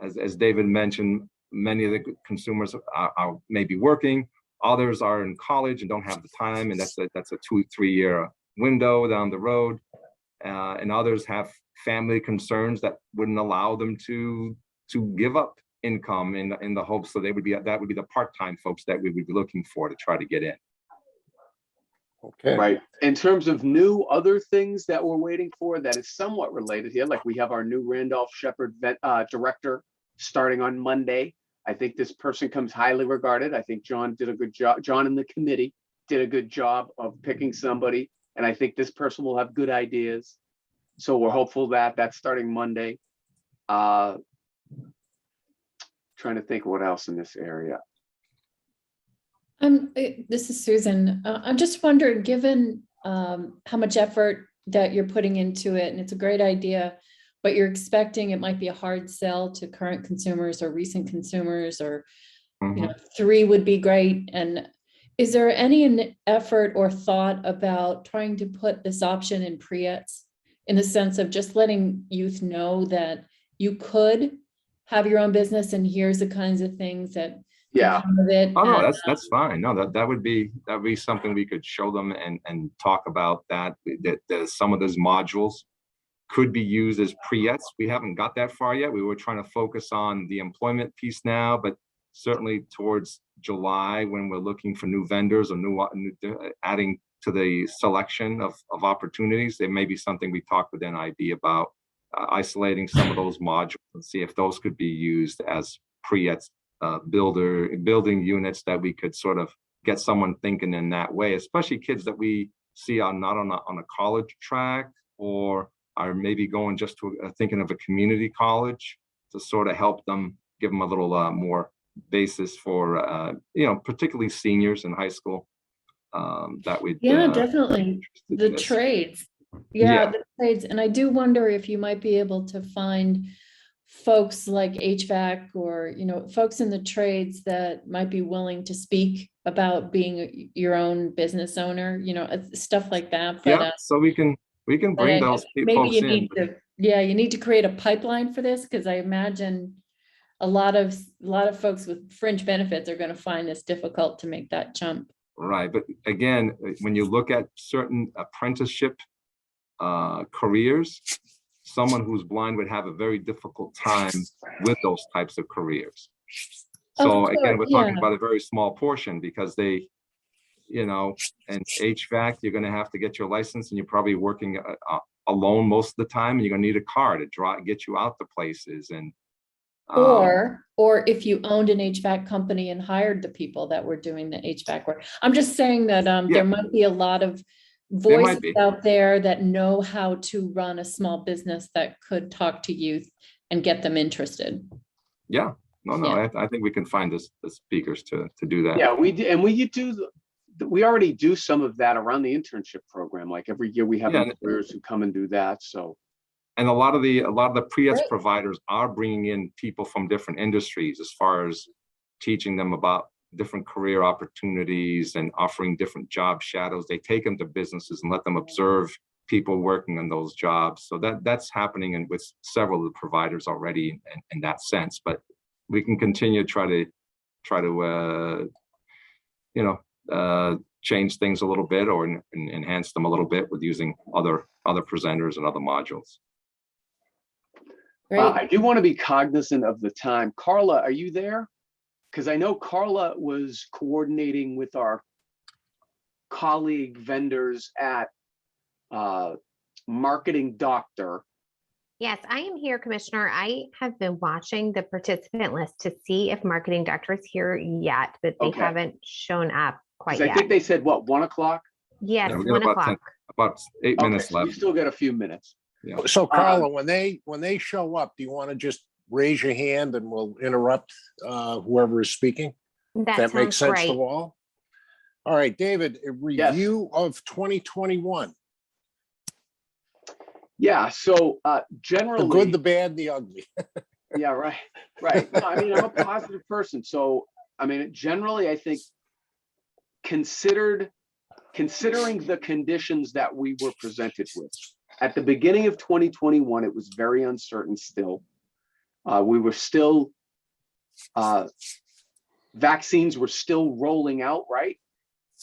As David mentioned, many of the consumers are maybe working, others are in college and don't have the time, and that's a 2-3 year window down the road, and others have family concerns that wouldn't allow them to give up income in the hopes that that would be the part-time folks that we would be looking for to try to get in. Okay. Right. In terms of new other things that we're waiting for that is somewhat related here, like we have our new Randolph Shepherd director starting on Monday. I think this person comes highly regarded. I think John did a good job. John and the committee did a good job of picking somebody. And I think this person will have good ideas. So we're hopeful that that's starting Monday. Trying to think what else in this area. This is Susan. I'm just wondering, given how much effort that you're putting into it, and it's a great idea, but you're expecting it might be a hard sell to current consumers or recent consumers, or you know, 3 would be great. And is there any effort or thought about trying to put this option in pre-ets, in the sense of just letting youth know that you could have your own business and here's the kinds of things that come with it? Oh no, that's fine. No, that would be something we could show them and talk about, that some of those modules could be used as pre-ets. We haven't got that far yet. We were trying to focus on the employment piece now, but certainly towards July, when we're looking for new vendors or new adding to the selection of opportunities, there may be something we talk with NIB about, isolating some of those modules and see if those could be used as pre-ets, building units that we could sort of get someone thinking in that way, especially kids that we see are not on a college track, or are maybe going just to thinking of a community college, to sort of help them, give them a little more basis for particularly seniors in high school, that we definitely the trades. The trades. And I do wonder if you might be able to find folks like HVAC or, folks in the trades that might be willing to speak about being your own business owner, stuff like that. But, so we can bring those folks in. You need to create a pipeline for this, because I imagine a lot of folks with fringe benefits are going to find this difficult to make that jump. Right, but again, when you look at certain apprenticeship careers, someone who's blind would have a very difficult time with those types of careers. So again, we're talking about a very small portion, because they, and HVAC, you're going to have to get your license, and you're probably working alone most of the time, and you're going to need a car to get you out to places. And or if you owned an HVAC company and hired the people that were doing the HVAC work. I'm just saying that there might be a lot of voices out there that know how to run a small business that could talk to youth and get them interested. I think we can find the speakers to do that. Yeah, we do, and we already do some of that around the internship program. Like every year we have employers who come and do that. So, and a lot of the pre-ets providers are bringing in people from different industries, as far as teaching them about different career opportunities and offering different job shadows. They take them to businesses and let them observe people working on those jobs. So that's happening and with several of the providers already in that sense. But we can continue to try to change things a little bit or enhance them a little bit with using other presenters and other modules. Great. I do want to be cognizant of the time. Carla, are you there? Because I know Carla was coordinating with our colleague vendors at Marketing Doctor. Yes, I am here, Commissioner. I have been watching the participant list to see if Marketing Doctor is here yet, but they Okay. haven't shown up quite I yet. think they said, what, 1 o'clock? Yes, Yeah, we got 1 about o'clock. About 8 Okay, minutes so we left. still got a few minutes. So Carla, when they show up, do you want to just raise your hand and we'll interrupt whoever is speaking? That makes sounds sense to great. all? All right, David, a review of 2021. Yeah, so The generally. good, the bad, the ugly. Yeah, right. No, I mean, I'm a positive person. So, I mean, generally, I think considering the conditions that we were presented with at the beginning of 2021, it was very uncertain still. We were still, vaccines were still rolling out, right?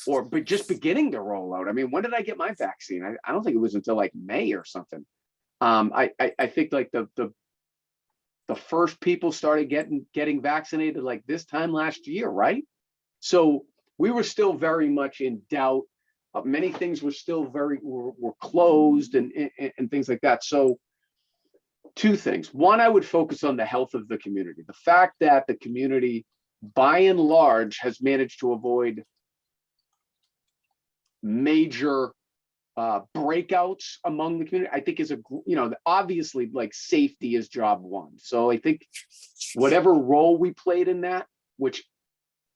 But just beginning to roll out. I mean, when did I get my vaccine? I don't think it was until like May or something. I think like the first people started getting vaccinated like this time last year, right? So we were still very much in doubt. Many things were still were closed and things like that. So two things. One, I would focus on the health of the community. The fact that the community, by and large, has managed to avoid major breakouts among the community, I think is obviously like safety is job one. So I think whatever role we played in that, which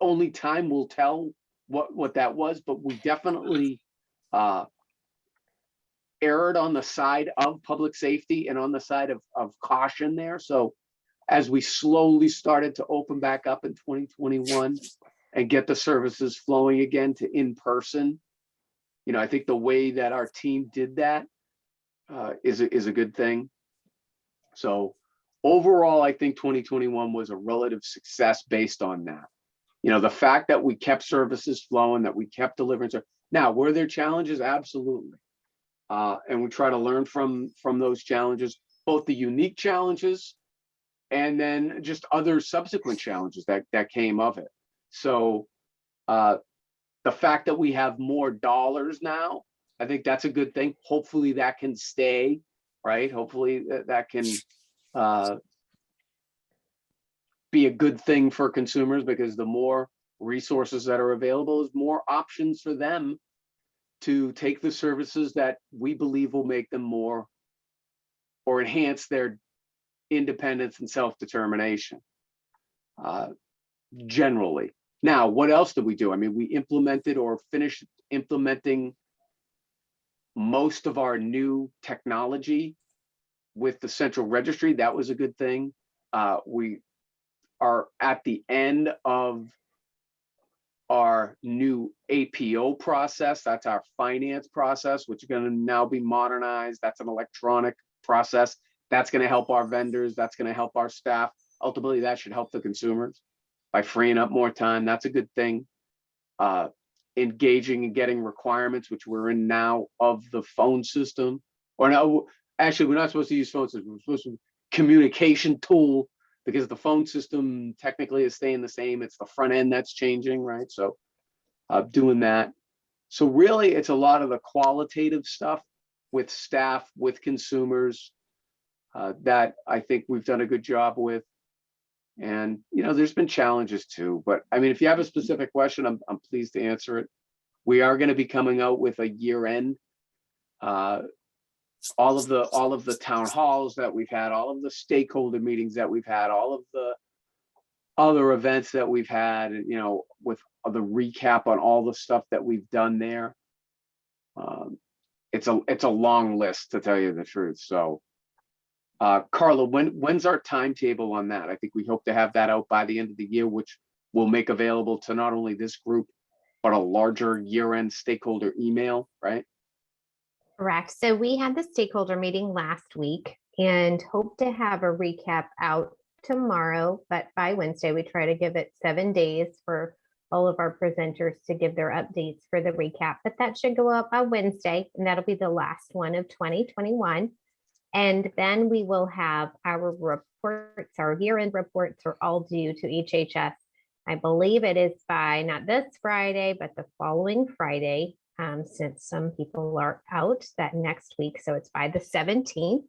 only time will tell what that was, but we definitely erred on the side of public safety and on the side of caution there. So as we slowly started to open back up in 2021 and get the services flowing again to in person, I think the way that our team did that is a good thing. So overall, I think 2021 was a relative success based on that. The fact that we kept services flowing, that we kept delivering. Now, were there challenges? Absolutely. And we try to learn from those challenges, both the unique challenges and then just other subsequent challenges that came of it. So the fact that we have more dollars now, I think that's a good thing. Hopefully that can stay, right? Hopefully that can be a good thing for consumers, because the more resources that are available is more options for them to take the services that we believe will make them more or enhance their independence and self-determination generally. Now, what else did we do? I mean, we implemented or finished implementing most of our new technology with the central registry. That was a good thing. We are at the end of our new APO process. That's our finance process, which is going to now be modernized. That's an electronic process. That's going to help our vendors. That's going to help our staff. Ultimately, that should help the consumers by freeing up more time. That's a good thing. Engaging and getting requirements, which we're in now, of the phone system. Or no, actually, we're not supposed to use phone system. We're supposed to communication tool, because the phone system technically is staying the same. It's the front end that's changing, right? So doing that. So really, it's a lot of the qualitative stuff with staff, with consumers, that I think we've done a good job with. And, there's been challenges too, but I mean, if you have a specific question, I'm pleased to answer it. We are going to be coming out with a year end. All of the town halls that we've had, all of the stakeholder meetings that we've had, all of the other events that we've had, with the recap on all the stuff that we've done there. It's a long list, to tell you the truth. So Carla, when's our timetable on that? I think we hope to have that out by the end of the year, which will make available to not only this group, but a larger year-end stakeholder email, right? Correct. So we had the stakeholder meeting last week and hope to have a recap out tomorrow, but by Wednesday, we try to give it 7 days for all of our presenters to give their updates for the recap, but that should go up on Wednesday, and that'll be the last one of 2021. And then we will have our reports, our year-end reports are all due to HHS. I believe it is by not this Friday, but the following Friday, since some people are out that next week. So it's by the 17th.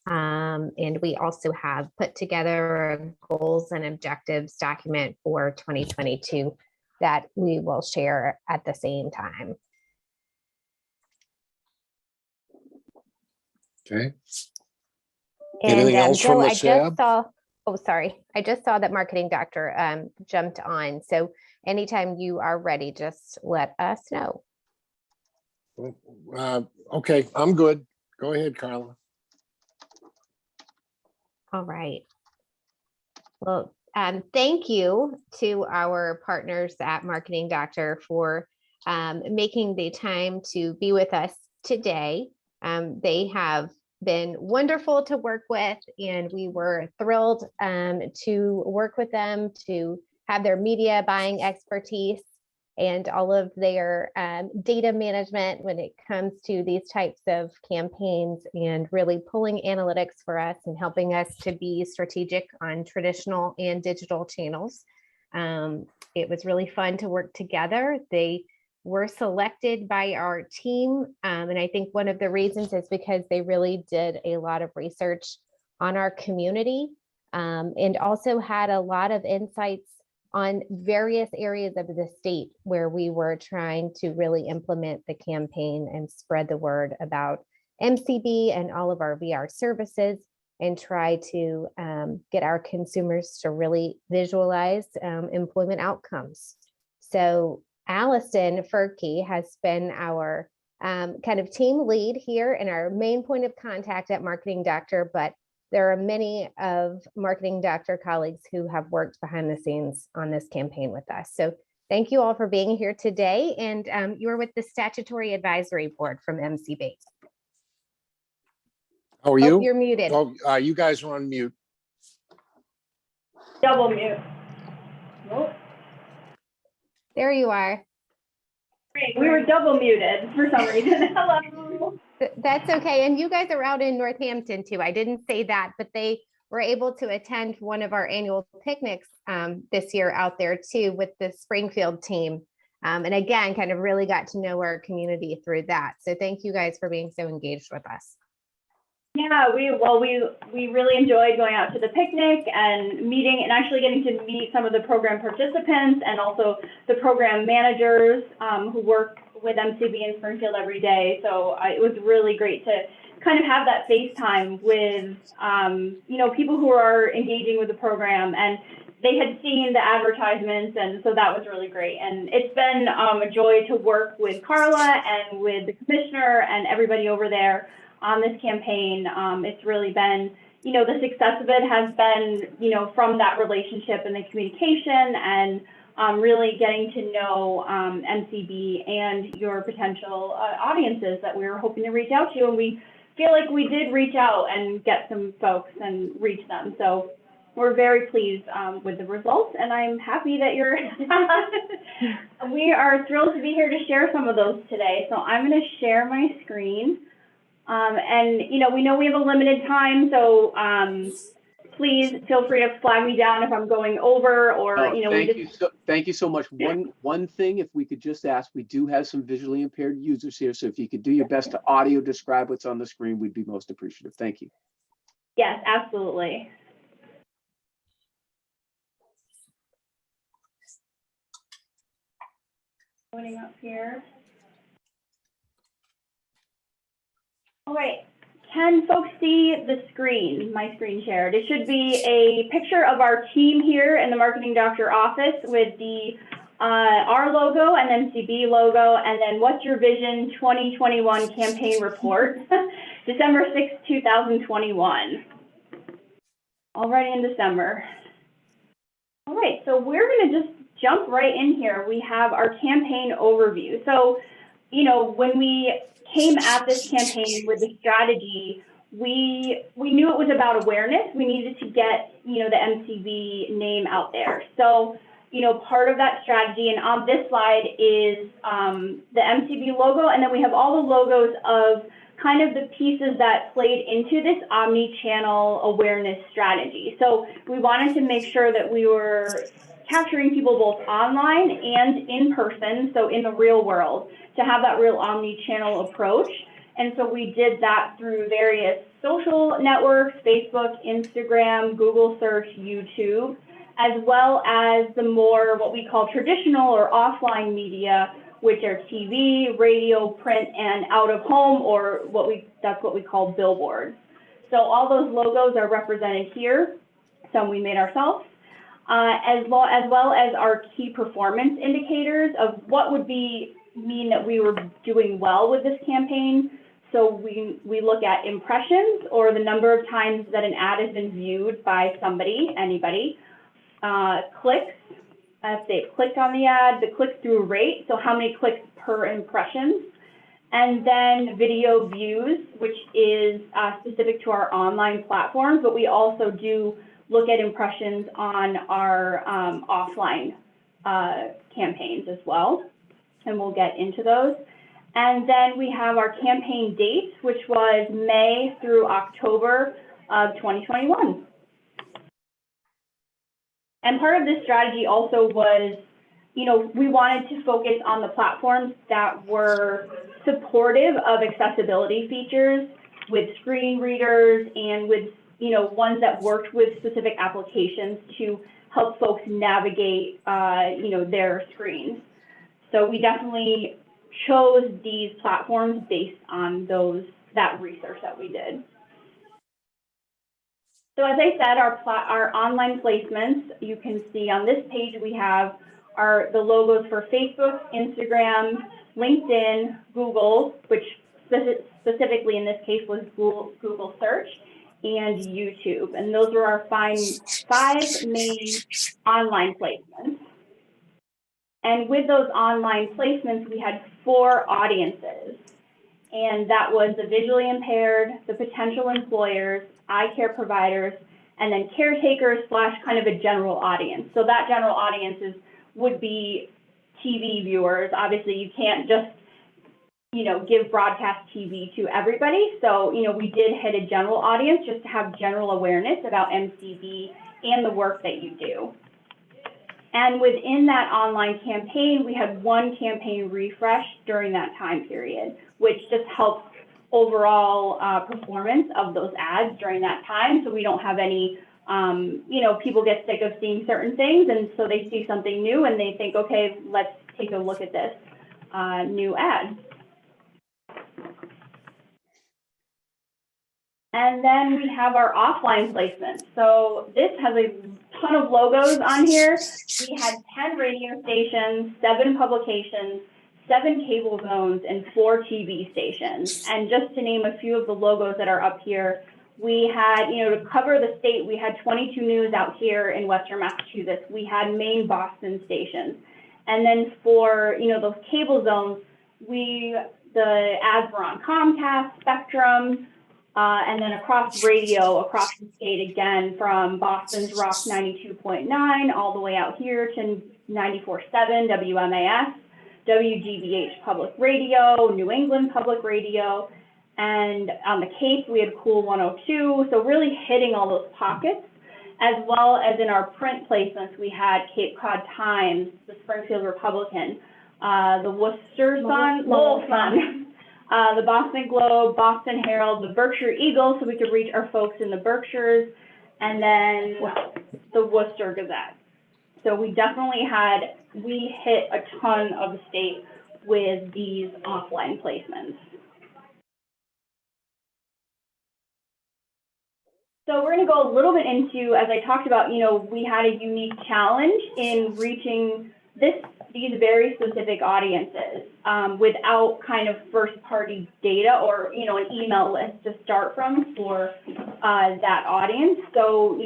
And we also have put together a goals and objectives document for 2022 that we will share at the same time. Okay. And Anything else from Joe, the I SAB? just saw, oh, sorry. I just saw that Marketing Doctor jumped on. So anytime you are ready, just let us know. Okay, I'm good. Go ahead, Carla. All right. Well, thank you to our partners at Marketing Doctor for making the time to be with us today. They have been wonderful to work with, and we were thrilled to work with them, to have their media buying expertise and all of their data management when it comes to these types of campaigns, and really pulling analytics for us and helping us to be strategic on traditional and digital channels. It was really fun to work together. They were selected by our team, and I think one of the reasons is because they really did a lot of research on our community, and also had a lot of insights on various areas of the state where we were trying to really implement the campaign and spread the word about MCB and all of our VR services, and try to get our consumers to really visualize employment outcomes. So Allison Ferkey has been our kind of team lead here and our main point of contact at Marketing Doctor, but there are many of Marketing Doctor colleagues who have worked behind the scenes on this campaign with us. So thank you all for being here today. And you're with the Statutory Advisory Board from MCB. How are you? You're muted. Oh, you guys are on mute. Double mute. Nope. There you are. Great. We were double muted for some reason. Hello. That's okay. And you guys are out in Northampton too. I didn't say that, but they were able to attend one of our annual picnics this year out there too with the Springfield team. And again, kind of really got to know our community through that. So thank you guys for being so engaged with us. Yeah, we really enjoyed going out to the picnic and meeting and actually getting to meet some of the program participants and also the program managers who work with MCB in Springfield every day. So it was really great to kind of have that FaceTime with people who are engaging with the program, and they had seen the advertisements, and so that was really great. And it's been a joy to work with Carla and with the commissioner and everybody over there on this campaign. It's really been, the success of it has been, from that relationship and the communication and really getting to know MCB and your potential audiences that we were hoping to reach out to. And we feel like we did reach out and get some folks and reach them. So we're very pleased with the results, and I'm happy that you're, we are thrilled to be here to share some of those today. So I'm going to share my screen. And, we know we have a limited time, so please feel free to flag me down if I'm going over or, Thank you so much. One thing, if we could just ask, we do have some visually impaired users here, so if you could do your best to audio describe what's on the screen, we'd be most appreciative. Thank you. Yes, absolutely. Pointing up here. All right, can folks see the screen, my screen shared? It should be a picture of our team here in the Marketing Doctor office with the our logo and MCB logo, and then What's Your Vision 2021 campaign report, December 6th, 2021. Already in December. All right, so we're gonna just jump right in here. We have our campaign overview. So, when we came at this campaign with the strategy, we knew it was about awareness. We needed to get, the MCB name out there. So, part of that strategy, and on this slide is the MCB logo, and then we have all the logos of kind of the pieces that played into this omni-channel awareness strategy. So we wanted to make sure that we were capturing people both online and in person, so in the real world, to have that real omni-channel approach. And so we did that through various social networks, Facebook, Instagram, Google search, YouTube, as well as the more what we call traditional or offline media, which are TV, radio, print, and out of home, or that's what we call billboards. So all those logos are represented here. Some we made ourselves, as well as our key performance indicators of what would mean that we were doing well with this campaign. So we look at impressions, or the number of times that an ad has been viewed by anybody, clicks, if they've clicked on the ad, the click-through rate, so how many clicks per impression, and then video views, which is specific to our online platforms, but we also do look at impressions on our offline campaigns as well, and we'll get into those. And then we have our campaign dates, which was May through October of 2021. And part of this strategy also was, we wanted to focus on the platforms that were supportive of accessibility features with screen readers and with, ones that worked with specific applications to help folks navigate, their screens. So we definitely chose these platforms based on that research that we did. So as I said, our online placements, you can see on this page, we have the logos for Facebook, Instagram, LinkedIn, Google, which specifically in this case was Google search, and YouTube. And those were our five main online placements. And with those online placements, we had 4 audiences. And that was the visually impaired, the potential employers, eye care providers, and then caretakers / kind of a general audience. So that general audiences would be TV viewers. Obviously, you can't just, give broadcast TV to everybody. So, we did hit a general audience just to have general awareness about MCB and the work that you do. And within that online campaign, we had 1 campaign refresh during that time period, which just helps overall performance of those ads during that time. So we don't have any, people get sick of seeing certain things, and so they see something new and they think, okay, let's take a look at this new ad. And then we have our offline placement. So this has a ton of logos on here. We had 10 radio stations, 7 publications, 7 cable zones, and 4 TV stations. And just to name a few of the logos that are up here, we had, to cover the state, we had 22 news out here in Western Massachusetts. We had Maine, Boston stations. And then for, those cable zones, the ads were on Comcast, Spectrum, and then across radio, across the state again, from Boston's Rock 92.9 all the way out here to 94.7 WMAS, WGBH Public Radio, New England Public Radio, and on the Cape we had Cool 102. So really hitting all those pockets, as well as in our print placements we had Cape Cod Times, the Springfield Republican, the Worcester Sun, Lowell Sun, the Boston Globe, Boston Herald, the Berkshire Eagle, so we could reach our folks in the Berkshires, and then the Worcester Gazette. So we definitely we hit a ton of the state with these offline placements. So we're going to go a little bit into, as I talked about, we had a unique challenge in reaching these very specific audiences without kind of first-party data or, an email list to start from for that audience. So,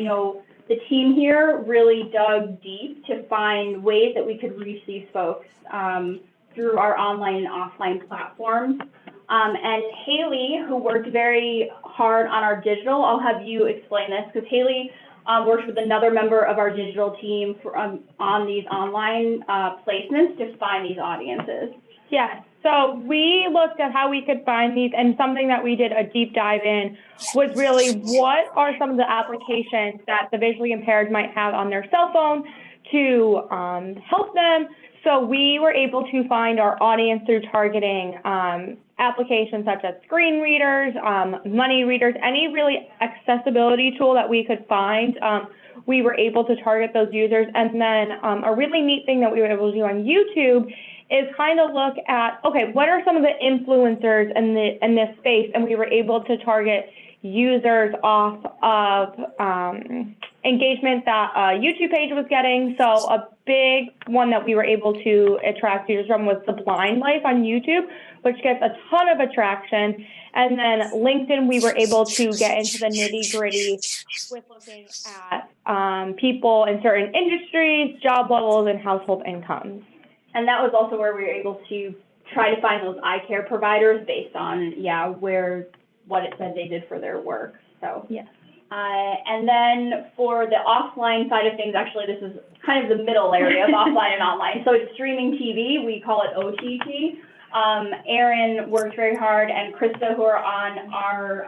the team here really dug deep to find ways that we could reach these folks through our online and offline platforms. And Haley, who worked very hard on our digital, I'll have you explain this, because Haley worked with another member of our digital team for, on these online placements to find these audiences. Yeah, so we looked at how we could find these, and something that we did a deep dive in was really what are some of the applications that the visually impaired might have on their cell phone to help them. So we were able to find our audience through targeting applications such as screen readers, money readers, any really accessibility tool that we could find. We were able to target those users. And then a really neat thing that we were able to do on YouTube is kind of look at, okay, what are some of the influencers in this space? And we were able to target users off of engagement that a YouTube page was getting. So a big one that we were able to attract users from was the blind life on YouTube, which gets a ton of attraction. And then LinkedIn, we were able to get into the nitty gritty with looking at people in certain industries, job levels, and household incomes. And that was also where we were able to try to find those eye care providers based on, what it said they did for their work. So, yeah. And then for the offline side of things, actually, this is kind of the middle area of offline and online. So it's streaming TV, we call it OTT. Erin worked very hard, and Krista, who are on our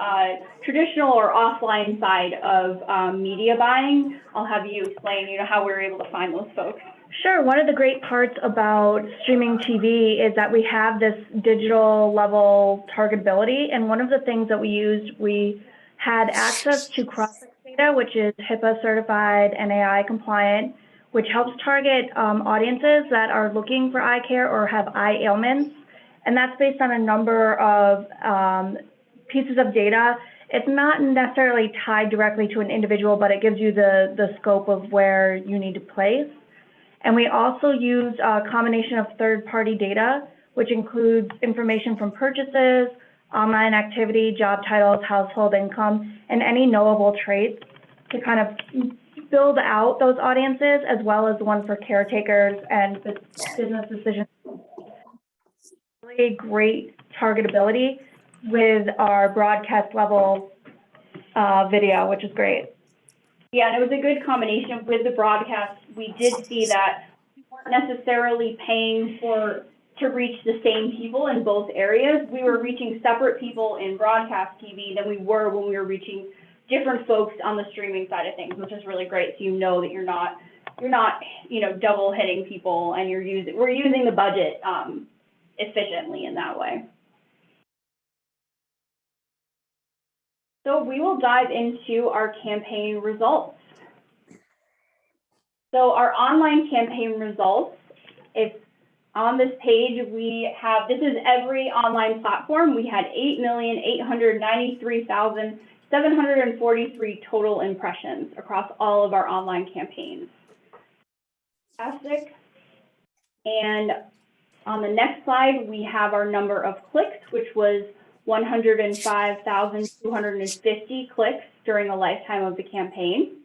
traditional or offline side of media buying. I'll have you explain, how we were able to find those folks. Sure. One of the great parts about streaming TV is that we have this digital level targetability. And one of the things that we used, we had access to Crossix data, which is HIPAA certified and AI compliant, which helps target audiences that are looking for eye care or have eye ailments. And that's based on a number of pieces of data. It's not necessarily tied directly to an individual, but it gives you the scope of where you need to place. And we also use a combination of third-party data, which includes information from purchases, online activity, job titles, household income, and any knowable traits to kind of build out those audiences, as well as one for caretakers and business decisions. Really great targetability with our broadcast level video, which is great. Yeah, and it was a good combination with the broadcast. We did see that we weren't necessarily paying to reach the same people in both areas. We were reaching separate people in broadcast TV than we were when we were reaching different folks on the streaming side of things, which is really great. So that you're not double hitting people, and we're using the budget efficiently in that way. So we will dive into our campaign results. So our online campaign results, if on this page we have, this is every online platform. We had 8,893,743 total impressions across all of our online campaigns. Fantastic. And on the next slide, we have our number of clicks, which was 105,250 clicks during the lifetime of the campaign.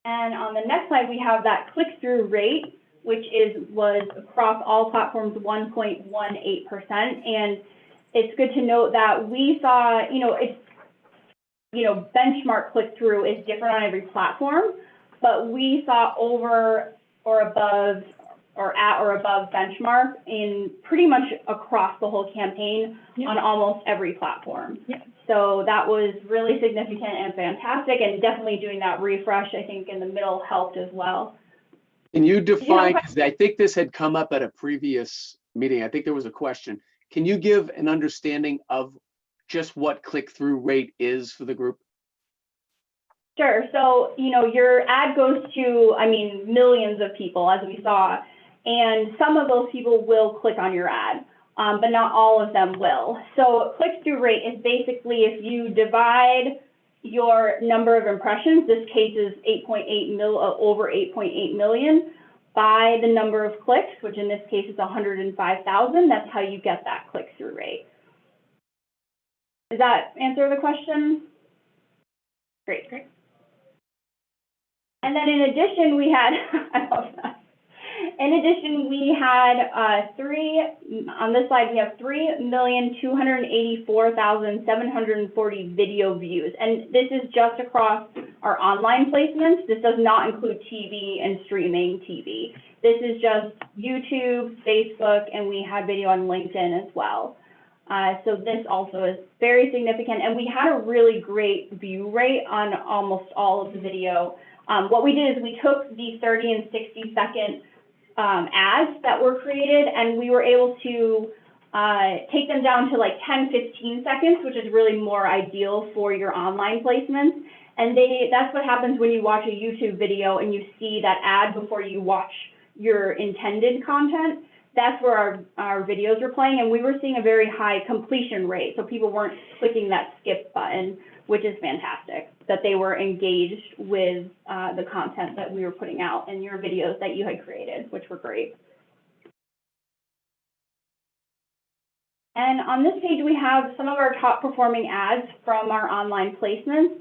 And on the next slide, we have that click-through rate, which was across all platforms 1.18%. And it's good to note that we saw, benchmark click-through is different on every platform, but we saw over or above or at or above benchmark in pretty much across the whole campaign on almost every platform. So that was really significant and fantastic, and definitely doing that refresh, I think, in the middle helped as well. Can you define, because I think this had come up at a previous meeting, I think there was a question. Can you give an understanding of just what click-through rate is for the group? Sure. So, your ad goes to, millions of people, as we saw, and some of those people will click on your ad, but not all of them will. So click-through rate is basically if you divide your number of impressions, this case is over 8.8 million, by the number of clicks, which in this case is 105,000, that's how you get that click-through rate. Does that answer the question? Great. And then in addition, we had, I love that. In addition, we had on this slide, we have 3,284,740 video views. And this is just across our online placements. This does not include TV and streaming TV. This is just YouTube, Facebook, and we had video on LinkedIn as well. So this also is very significant. And we had a really great view rate on almost all of the video. What we did is we took the 30 and 60-second ads that were created, and we were able to take them down to like 10-15 seconds, which is really more ideal for your online placements. And that's what happens when you watch a YouTube video and you see that ad before you watch your intended content. That's where our videos were playing, and we were seeing a very high completion rate. So people weren't clicking that skip button, which is fantastic, that they were engaged with the content that we were putting out and your videos that you had created, which were great. And on this page, we have some of our top performing ads from our online placements.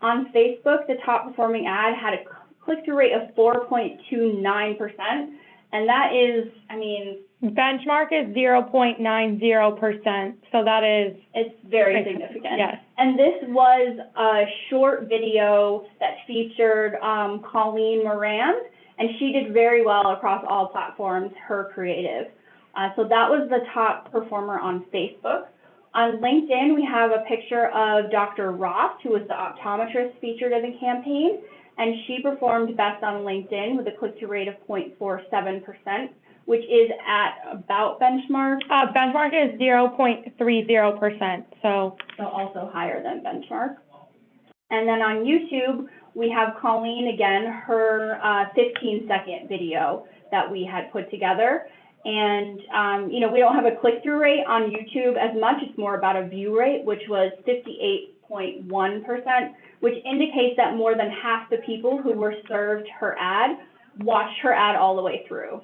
On Facebook, the top performing ad had a click-through rate of 4.29%. And that is, I mean, benchmark is 0.90%. So that is, it's very significant. Yes. And this was a short video that featured Colleen Moran, and she did very well across all platforms, her creative. So that was the top performer on Facebook. On LinkedIn, we have a picture of Dr. Ross, who was the optometrist featured in the campaign. And she performed best on LinkedIn with a click-through rate of 0.47%, which is at about benchmark. Benchmark is 0.30%. So also higher than benchmark. And then on YouTube, we have Colleen again, her 15-second video that we had put together. And, you know, we don't have a click-through rate on YouTube as much. It's more about a view rate, which was 58.1%, which indicates that more than half the people who were served her ad watched her ad all the way through,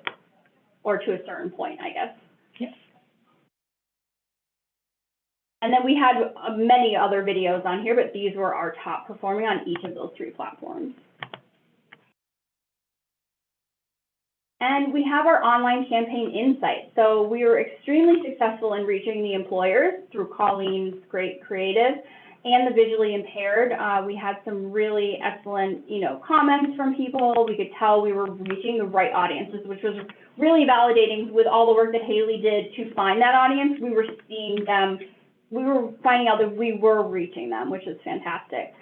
or to a certain point, I guess. Yes. And then we had many other videos on here, but these were our top performing on each of those 3 platforms. And we have our online campaign insight. So we were extremely successful in reaching the employers through Colleen's great creative and the visually impaired. We had some really excellent, you know, comments from people. We could tell we were reaching the right audiences, which was really validating with all the work that Haley did to find that audience. We were seeing them, we were finding out that we were reaching them, which is fantastic.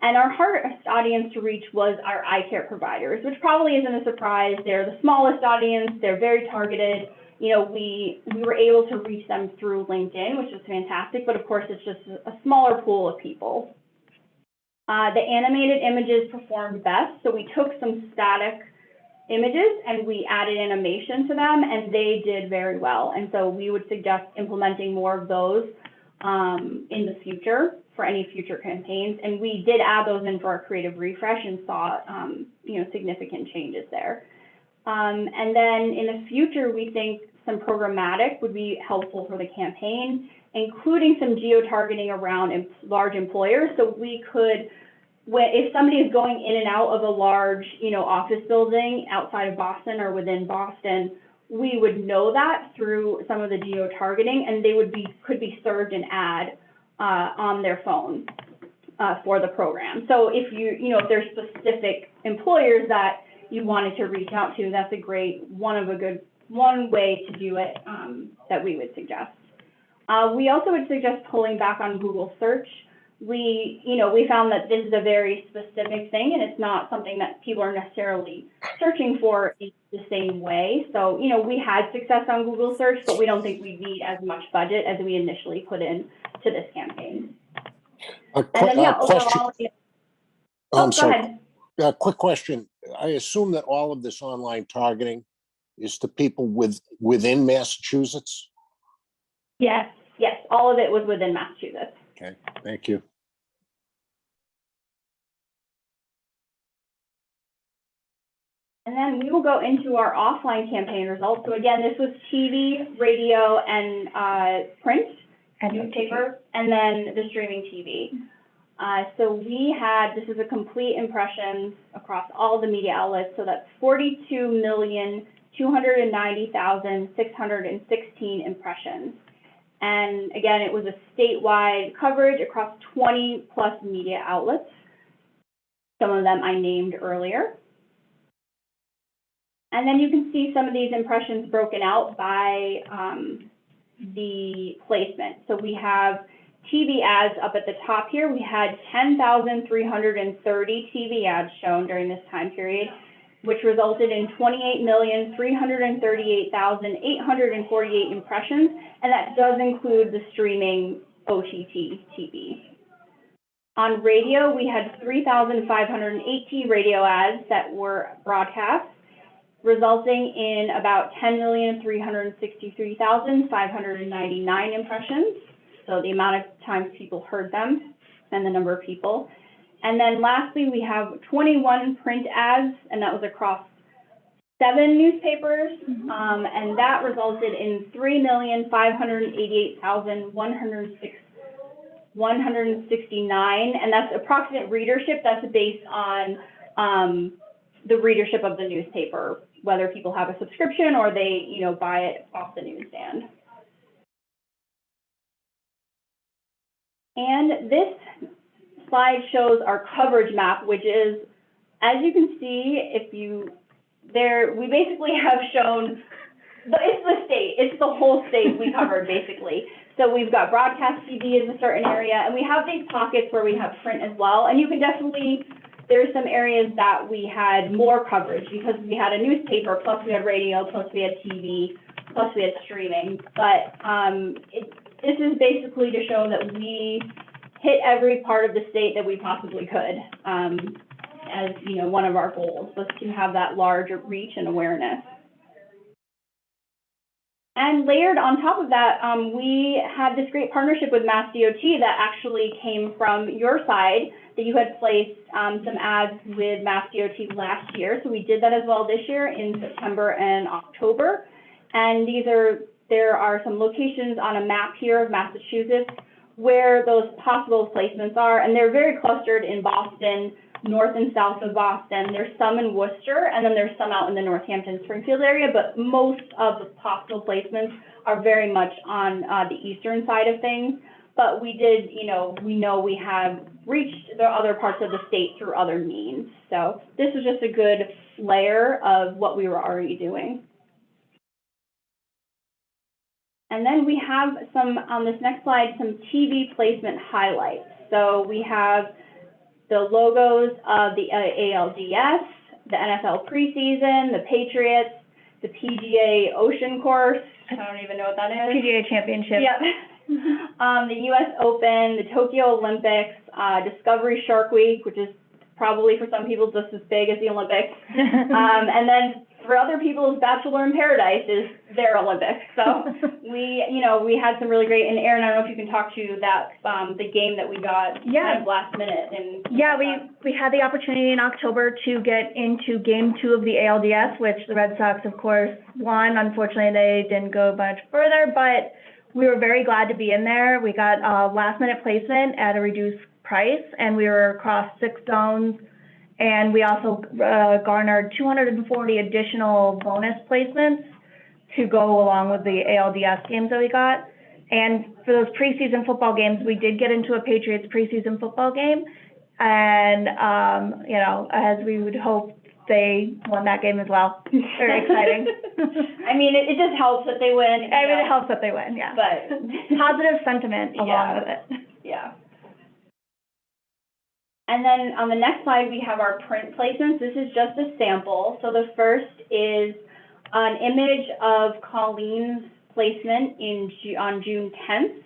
And our hardest audience to reach was our eye care providers, which probably isn't a surprise. They're the smallest audience. They're very targeted. You know, we were able to reach them through LinkedIn, which was fantastic. But of course, it's just a smaller pool of people. The animated images performed best. So we took some static images and we added animation to them, and they did very well. And so we would suggest implementing more of those in the future for any future campaigns. And we did add those in for our creative refresh and saw, you know, significant changes there. And then in the future, we think some programmatic would be helpful for the campaign, including some geo-targeting around large employers. So we could, if somebody is going in and out of a large, you know, office building outside of Boston or within Boston, we would know that through some of the geo-targeting, and they could be served an ad on their phone for the program. So if you know, if there's specific employers that you wanted to reach out to, that's a great one way to do it that we would suggest. We also would suggest pulling back on Google search. We found that this is a very specific thing, and it's not something that people are necessarily searching for in the same way. So, you know, we had success on Google search, but we don't think we need as much budget as we initially put in to this campaign. And then, yeah, overall, I'm go ahead. Quick question. I assume that all of this online targeting is to people within Massachusetts? Yes. Yes, all of it was within Massachusetts. Okay, thank you. And then we will go into our offline campaign results. So again, this was TV, radio, and print, newspaper, and then the streaming TV. So we had, this is a complete impressions across all the media outlets. So that's 42 million 290,616 impressions. And again, it was a statewide coverage across 20 plus media outlets. Some of them I named earlier. And then you can see some of these impressions broken out by the placement. So we have TV ads up at the top here. We had 10,330 TV ads shown during this time period, which resulted in 28,338,848 impressions, and that does include the streaming OTT TV. On radio, we had 3,580 radio ads that were broadcast, resulting in about 10,363,599 impressions. So the amount of times people heard them and the number of people. And then lastly, we have 21 print ads, and that was across 7 newspapers, and that resulted in 3,588,169, and that's approximate readership. That's based on the readership of the newspaper, whether people have a subscription or they, buy it off the newsstand. And this slide shows our coverage map, which is, as you can see, we basically have shown, it's the state, it's the whole state we covered basically. So we've got broadcast TV in a certain area, and we have these pockets where we have print as well. And you can definitely, there's some areas that we had more coverage because we had a newspaper, plus we had radio, plus we had TV, plus we had streaming. But this is basically to show that we hit every part of the state that we possibly could, as one of our goals was to have that larger reach and awareness. And layered on top of that, we had this great partnership with Mass DOT that actually came from your side, that you had placed some ads with Mass DOT last year. So we did that as well this year in September and October. And there are some locations on a map here of Massachusetts where those possible placements are, and they're very clustered in Boston, north and south of Boston. There's some in Worcester, and then there's some out in the Northampton, Springfield area, but most of the possible placements are very much on the eastern side of things. But we did, we know we have reached the other parts of the state through other means. So this was just a good layer of what we were already doing. And then we have on this next slide, some TV placement highlights. So we have the logos of the ALDS, the NFL preseason, the Patriots, the PGA Ocean Course. I don't even know what that is. PGA Championship. Yep. The US Open, the Tokyo Olympics, Discovery Shark Week, which is probably for some people just as big as the Olympics. And then for other people's Bachelor in Paradise is their Olympics. So we had some really great, and Erin, I don't know if you can talk to that, the game that we got kind of last minute. We had the opportunity in October to get into game 2 of the ALDS, which the Red Sox, of course, won. Unfortunately, they didn't go much further, but we were very glad to be in there. We got a last minute placement at a reduced price, and we were across 6 zones. And we also garnered 240 additional bonus placements to go along with the ALDS games that we got. And for those preseason football games, we did get into a Patriots preseason football game. And, as we would hope, they won that game as well. Very exciting. I mean, it just helps that they win. It helps that they win, yeah. But positive sentiment along with it. Yeah. And then on the next slide, we have our print placements. This is just a sample. So the first is an image of Colleen's placement on June 10th.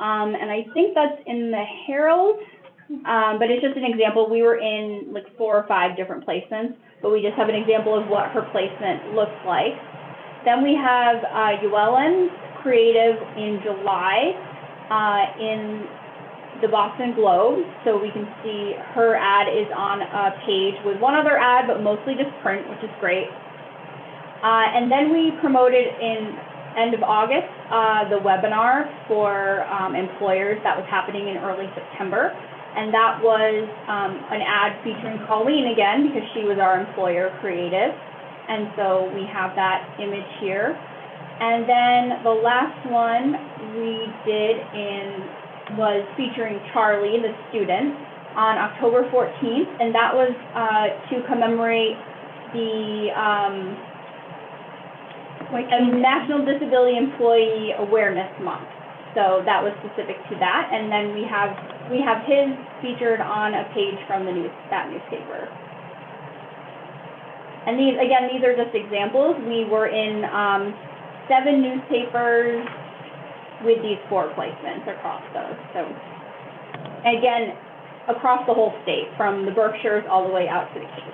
And I think that's in the Herald, but it's just an example. We were in like 4 or 5 different placements, but we just have an example of what her placement looks like. Then we have Llewellyn's creative in July in the Boston Globe, so we can see her ad is on a page with one other ad, but mostly just print, which is great. And then we promoted in end of August the webinar for employers that was happening in early September, and that was an ad featuring Colleen again because she was our employer creative. And so we have that image here. And then the last one we did was featuring Charlie, the student, on October 14th. And that was to commemorate the National Disability Employee Awareness Month. So that was specific to that. And then we have his featured on a page from that newspaper. And these are just examples. We were in 7 newspapers with these 4 placements across those. So again, across the whole state, from the Berkshires all the way out to the Cape.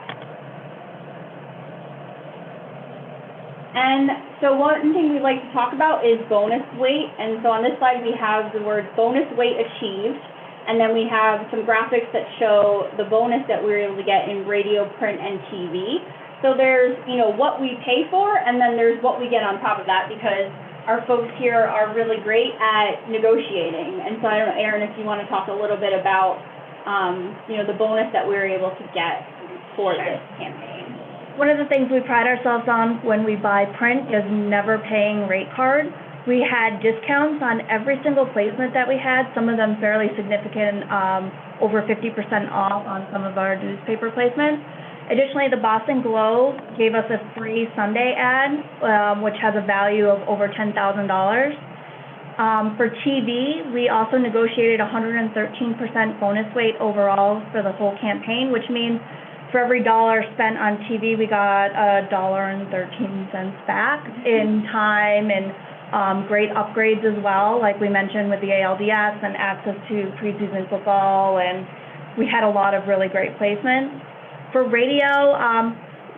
And so one thing we'd like to talk about is bonus weight. And so on this slide, we have the word bonus weight achieved. And then we have some graphics that show the bonus that we were able to get in radio, print, and TV. So there's, what we pay for, and then there's what we get on top of that, because our folks here are really great at negotiating. And so I don't know, Erin, if you want to talk a little bit about, the bonus that we were able to get for this campaign. One of the things we pride ourselves on when we buy print is never paying rate card. We had discounts on every single placement that we had, some of them fairly significant, over 50% off on some of our newspaper placements. Additionally, the Boston Globe gave us a free Sunday ad, which has a value of over $10,000. For TV, we also negotiated 113% bonus weight overall for the whole campaign, which means for every dollar spent on TV, we got $1.13 back in time and great upgrades as well, like we mentioned with the ALDS and access to preseason football, and we had a lot of really great placements. For radio,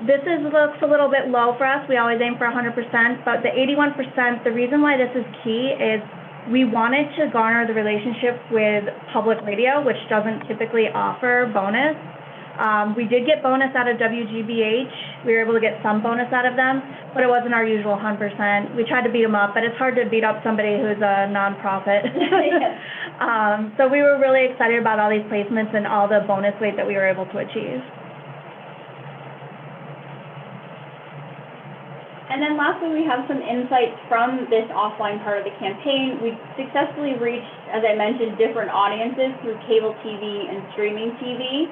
looks a little bit low for us. We always aim for 100%, but the 81%, the reason why this is key is we wanted to garner the relationship with public radio, which doesn't typically offer bonus. We did get bonus out of WGBH. We were able to get some bonus out of them, but it wasn't our usual 100%. We tried to beat them up, but it's hard to beat up somebody who's a nonprofit. So we were really excited about all these placements and all the bonus weight that we were able to achieve. And then lastly, we have some insights from this offline part of the campaign. We successfully reached, as I mentioned, different audiences through cable TV and streaming TV.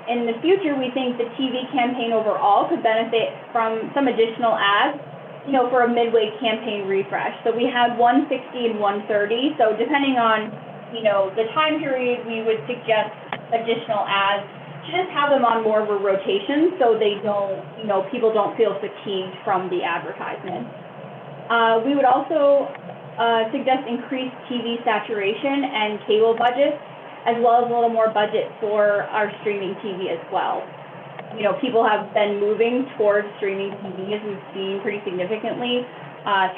In the future, we think the TV campaign overall could benefit from some additional ads, for a midway campaign refresh. So we had 160 and 130. So depending on, the time period, we would suggest additional ads to just have them on more of a rotation so they don't, people don't feel fatigued from the advertisement. We would also suggest increased TV saturation and cable budgets, as well as a little more budget for our streaming TV as well. People have been moving towards streaming TV, as we've seen pretty significantly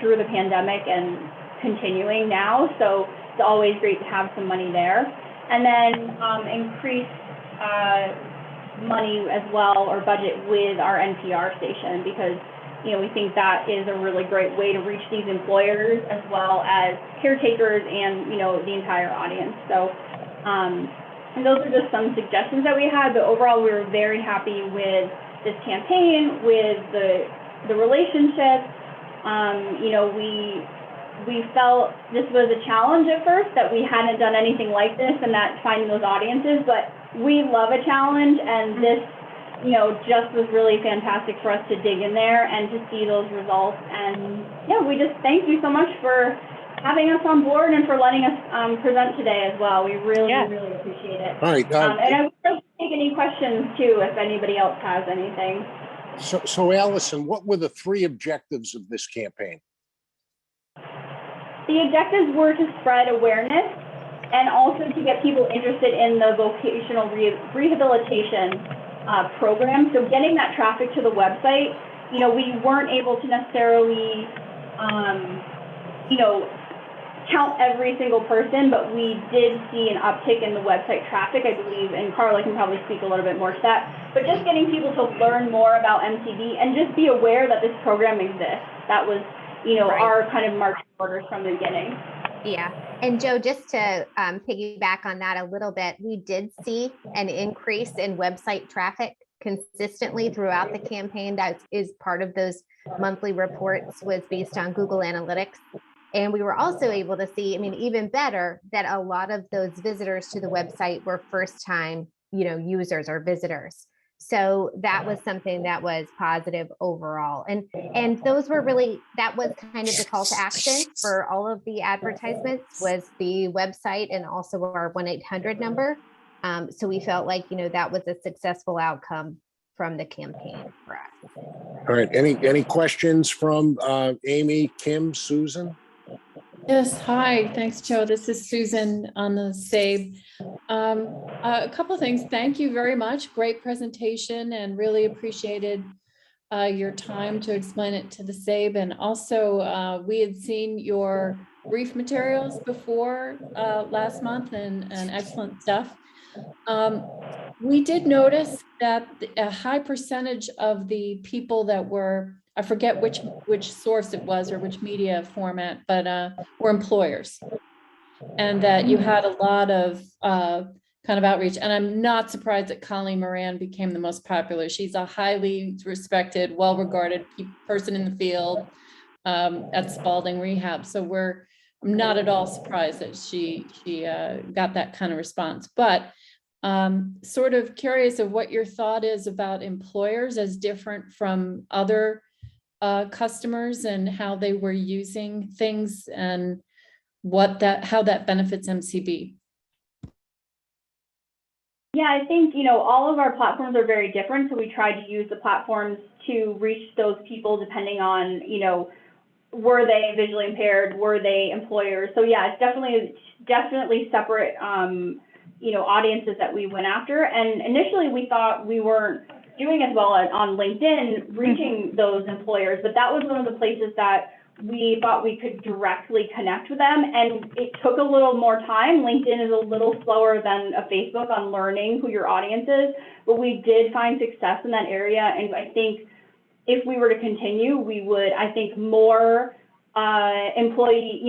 through the pandemic and continuing now. So it's always great to have some money there. And then increase money as well, or budget with our NPR station, because we think that is a really great way to reach these employers as well as caretakers and the entire audience. So and those are just some suggestions that we had, but overall we were very happy with this campaign, with the relationship. We felt this was a challenge at first, that we hadn't done anything like this, and that finding those audiences, but we love a challenge, and this just was really fantastic for us to dig in there and to see those results. And we just thank you so much for having us on board and for letting us present today as well. We really appreciate it. All right. And I would like to take any questions too, if anybody else has anything. So Allison, what were the 3 objectives of this campaign? The objectives were to spread awareness and also to get people interested in the vocational rehabilitation program. So getting that traffic to the website, we weren't able to necessarily, count every single person, but we did see an uptick in the website traffic, I believe, and Carla can probably speak a little bit more to that. But just getting people to learn more about MCD and just be aware that this program exists. That was, our kind of marching orders from the beginning. Yeah. And Joe, just to piggyback on that a little bit, we did see an increase in website traffic consistently throughout the campaign. That is part of those monthly reports, was based on Google Analytics. And we were also able to see, I mean, even better, that a lot of those visitors to the website were first time, users or visitors. So that was something that was positive overall. And those were really, that was kind of the call to action for all of the advertisements, was the website and also our 1-800 number. So we felt like, that was a successful outcome from the campaign for us. All right, any questions from Amy, Kim, Susan? Yes, hi, thanks, Joe. This is Susan on the SAB. A couple of things. Thank you very much. Great presentation, and really appreciated your time to explain it to the SAB. And also, we had seen your brief materials before last month, and excellent stuff. We did notice that a high percentage of the people that were, I forget which source it was or which media format, but were employers, and that you had a lot of kind of outreach. And I'm not surprised that Colleen Moran became the most popular. She's a highly respected, well-regarded person in the field at Spalding Rehab. So I'm not at all surprised that she got that kind of response. But sort of curious of what your thought is about employers as different from other customers, and how they were using things, and how that benefits MCB. Yeah, I think, all of our platforms are very different. So we try to use the platforms to reach those people depending on, were they visually impaired? Were they employers? So yeah, it's definitely separate, audiences that we went after. And initially we thought we weren't doing as well on LinkedIn, reaching those employers, but that was one of the places that we thought we could directly connect with them. And it took a little more time. LinkedIn is a little slower than a Facebook on learning who your audience is, but we did find success in that area. And I think if we were to continue, we would, I think, more employee,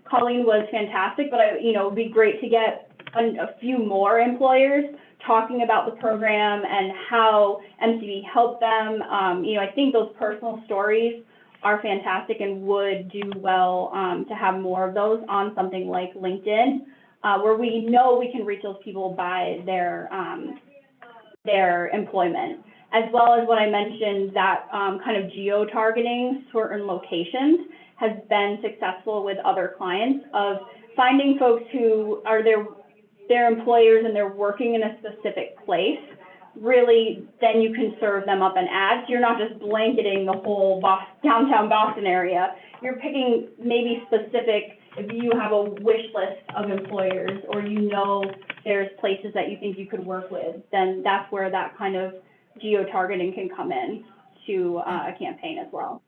Colleen was fantastic, but it'd be great to get a few more employers talking about the program and how MCB helped them. I think those personal stories are fantastic and would do well to have more of those on something like LinkedIn, where we know we can reach those people by their employment, as well as what I mentioned, that kind of geo-targeting certain locations has been successful with other clients, of finding folks who are their employers and they're working in a specific place. Really, then you can serve them up an ad. So you're not just blanketing the whole downtown Boston area. You're picking maybe specific, if you have a wish list of employers, or there's places that you think you could work with, then that's where that kind of geo-targeting can come in to a campaign as well.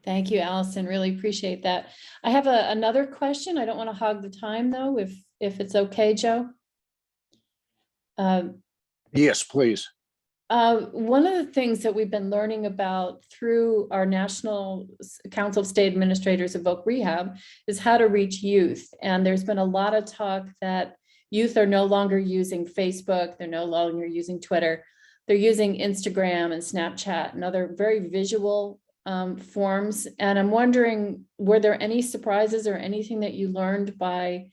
Thank you, Allison. Really appreciate that. I have another question. I don't want to hog the time though, if it's okay, Joe. Yes, please. One of the things that we've been learning about through our National Council of State Administrators of Voc Rehab is how to reach youth. And there's been a lot of talk that youth are no longer using Facebook. They're no longer using Twitter. They're using Instagram and Snapchat and other very visual forms. And I'm wondering, were there any surprises or anything that you learned by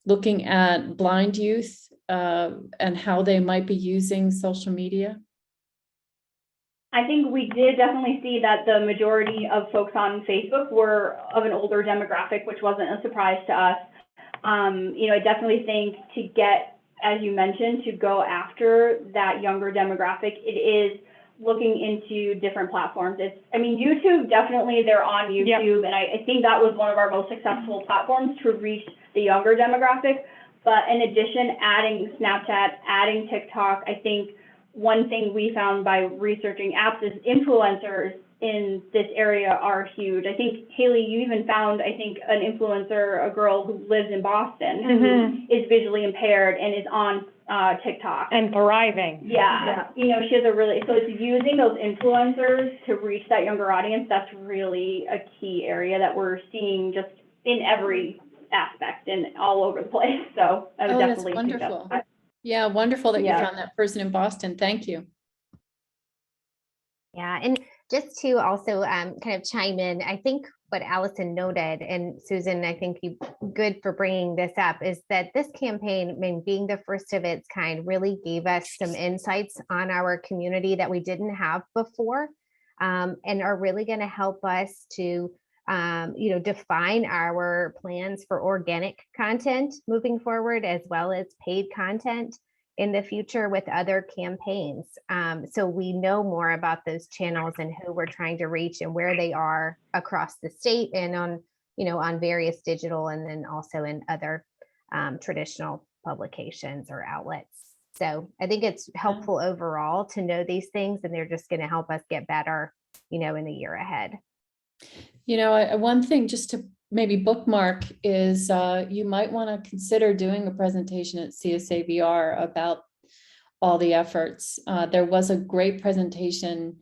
looking at blind youth and how they might be using social media? I think we did definitely see that the majority of folks on Facebook were of an older demographic, which wasn't a surprise to us. I definitely think to get, as you mentioned, to go after that younger demographic, it is looking into different platforms. YouTube, definitely they're on YouTube. Yep. And I think that was one of our most successful platforms to reach the younger demographic. But in addition, adding Snapchat, adding TikTok, I think one thing we found by researching apps is influencers in this area are huge. I think, Haley, you even found, I think, an influencer, a girl who lives in Boston, who is visually impaired and is on TikTok. And thriving. Yeah. She has so it's using those influencers to reach that younger audience. That's really a key area that we're seeing just in every aspect and all over the place. So I would definitely that's wonderful. Yeah, wonderful that you found that person in Boston. Thank you. Yeah, and just to also kind of chime in, I think what Allison noted, and Susan, I think you good for bringing this up, is that this campaign, I mean, being the first of its kind, really gave us some insights on our community that we didn't have before, and are really going to help us to define our plans for organic content moving forward, as well as paid content in the future with other campaigns. So we know more about those channels and who we're trying to reach and where they are across the state and on various digital and then also in other traditional publications or outlets. So I think it's helpful overall to know these things, and they're just going to help us get better, in the year ahead. One thing just to maybe bookmark is you might want to consider doing a presentation at CSAVR about all the efforts. There was a great presentation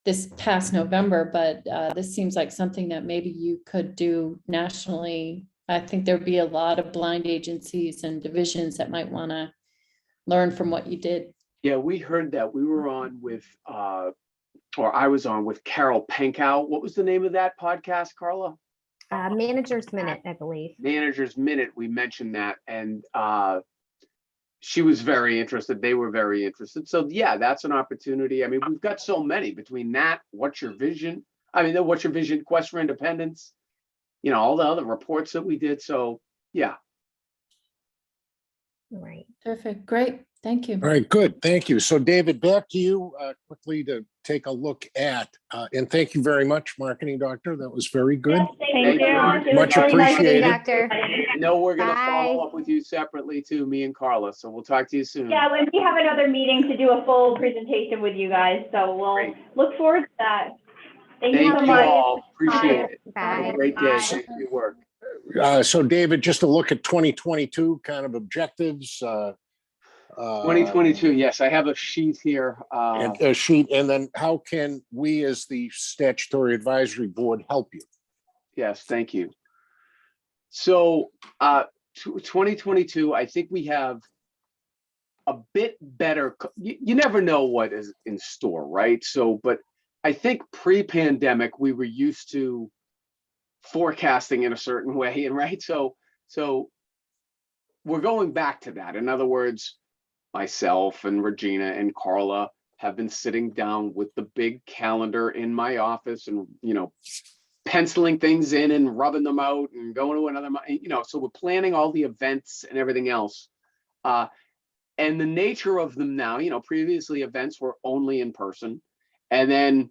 this past November, but this seems like something that maybe you could do nationally. I think there'd be a lot of blind agencies and divisions that might want to learn from what you did. Yeah, we heard that. We were on with, or I was on with Carol Penkow. What was the name of that podcast, Carla? Manager's Minute, I believe. Manager's Minute. We mentioned that, and she was very interested. They were very interested. So yeah, that's an opportunity. I mean, we've got so many between that. What's your vision? What's your vision? Quest for Independence. All the other reports that we did. So yeah. Right. Perfect. Great. Thank you. All right, good. Thank you. So David, back to you quickly to take a look at, and thank you very much, Marketing Doctor. That was very good. Yes, thank you. Much It was very nice. appreciated. Doctor. I know we're going to Bye. follow up with you separately too, me and Carla. So we'll talk to you soon. Yeah, when we have another meeting to do a full presentation with you guys, so we'll Great. look forward to that. Thank you so Thank you much. all. Appreciate it. Have Bye. a great day. Bye. Thank you for your work. So David, just to look at 2022 kind of objectives. 2022, yes, I have a sheet here. And a sheet, and then how can we as the Statutory Advisory Board help you? Yes, thank you. So 2022, I think we have a bit better, you never know what is in store, right? So, but I think pre-pandemic, we were used to forecasting in a certain way, and right? So we're going back to that. In other words, myself and Regina and Carla have been sitting down with the big calendar in my office and, penciling things in and rubbing them out and going to another, so we're planning all the events and everything else. And the nature of them now, previously events were only in person. And then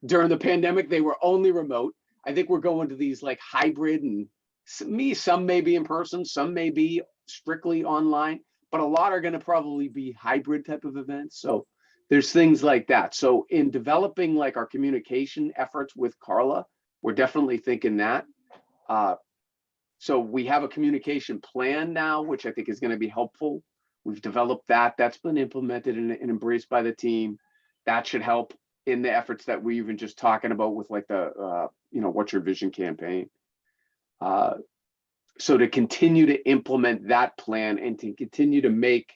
during the pandemic, they were only remote. I think we're going to these like hybrid, and some may be in person, some may be strictly online, but a lot are going to probably be hybrid type of events. So there's things like that. So in developing like our communication efforts with Carla, we're definitely thinking that. So we have a communication plan now, which I think is going to be helpful. We've developed that. That's been implemented and embraced by the team. That should help in the efforts that we've been just talking about with like the, what's your vision campaign. So to continue to implement that plan and to continue to make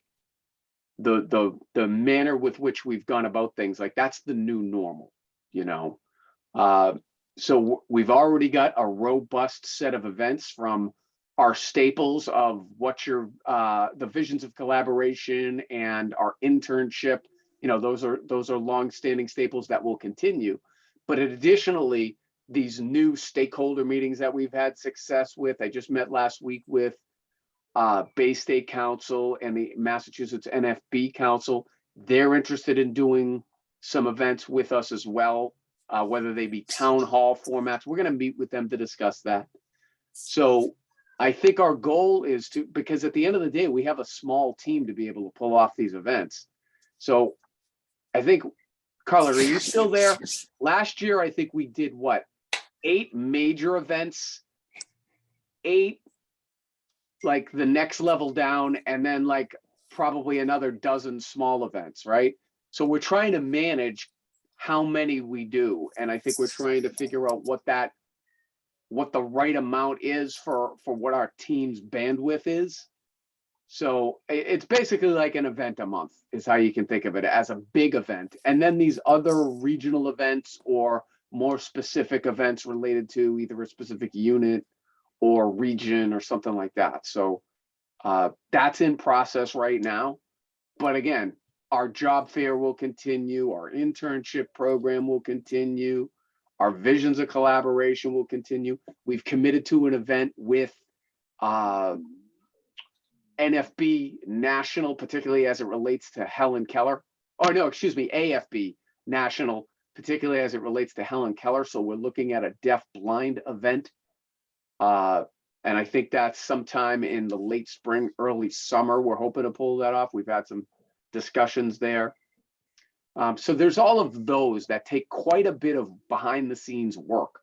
the manner with which we've gone about things, like that's the new normal, So we've already got a robust set of events from our staples of what's your the visions of collaboration and our internship. Those are long-standing staples that will continue. But additionally, these new stakeholder meetings that we've had success with. I just met last week with Bay State Council and the Massachusetts NFB Council. They're interested in doing some events with us as well, whether they be town hall formats. We're going to meet with them to discuss that. So I think our goal is to, because at the end of the day, we have a small team to be able to pull off these events. So I think, Carla, are you still there? Last year, I think we did what? 8 major events, 8 like the next level down, and then like probably another dozen small events, right? So we're trying to manage how many we do. And I think we're trying to figure out what the right amount is for what our team's bandwidth is. So it's basically like an event a month is how you can think of it, as a big event. And then these other regional events or more specific events related to either a specific unit or region or something like that. So that's in process right now. But again, our job fair will continue, our internship program will continue, our visions of collaboration will continue. We've committed to an event with NFB National, particularly as it relates to Helen Keller. Oh, no, excuse me, AFB National, particularly as it relates to Helen Keller. So we're looking at a deaf blind event. And I think that's sometime in the late spring, early summer. We're hoping to pull that off. We've had some discussions there. So there's all of those that take quite a bit of behind the scenes work.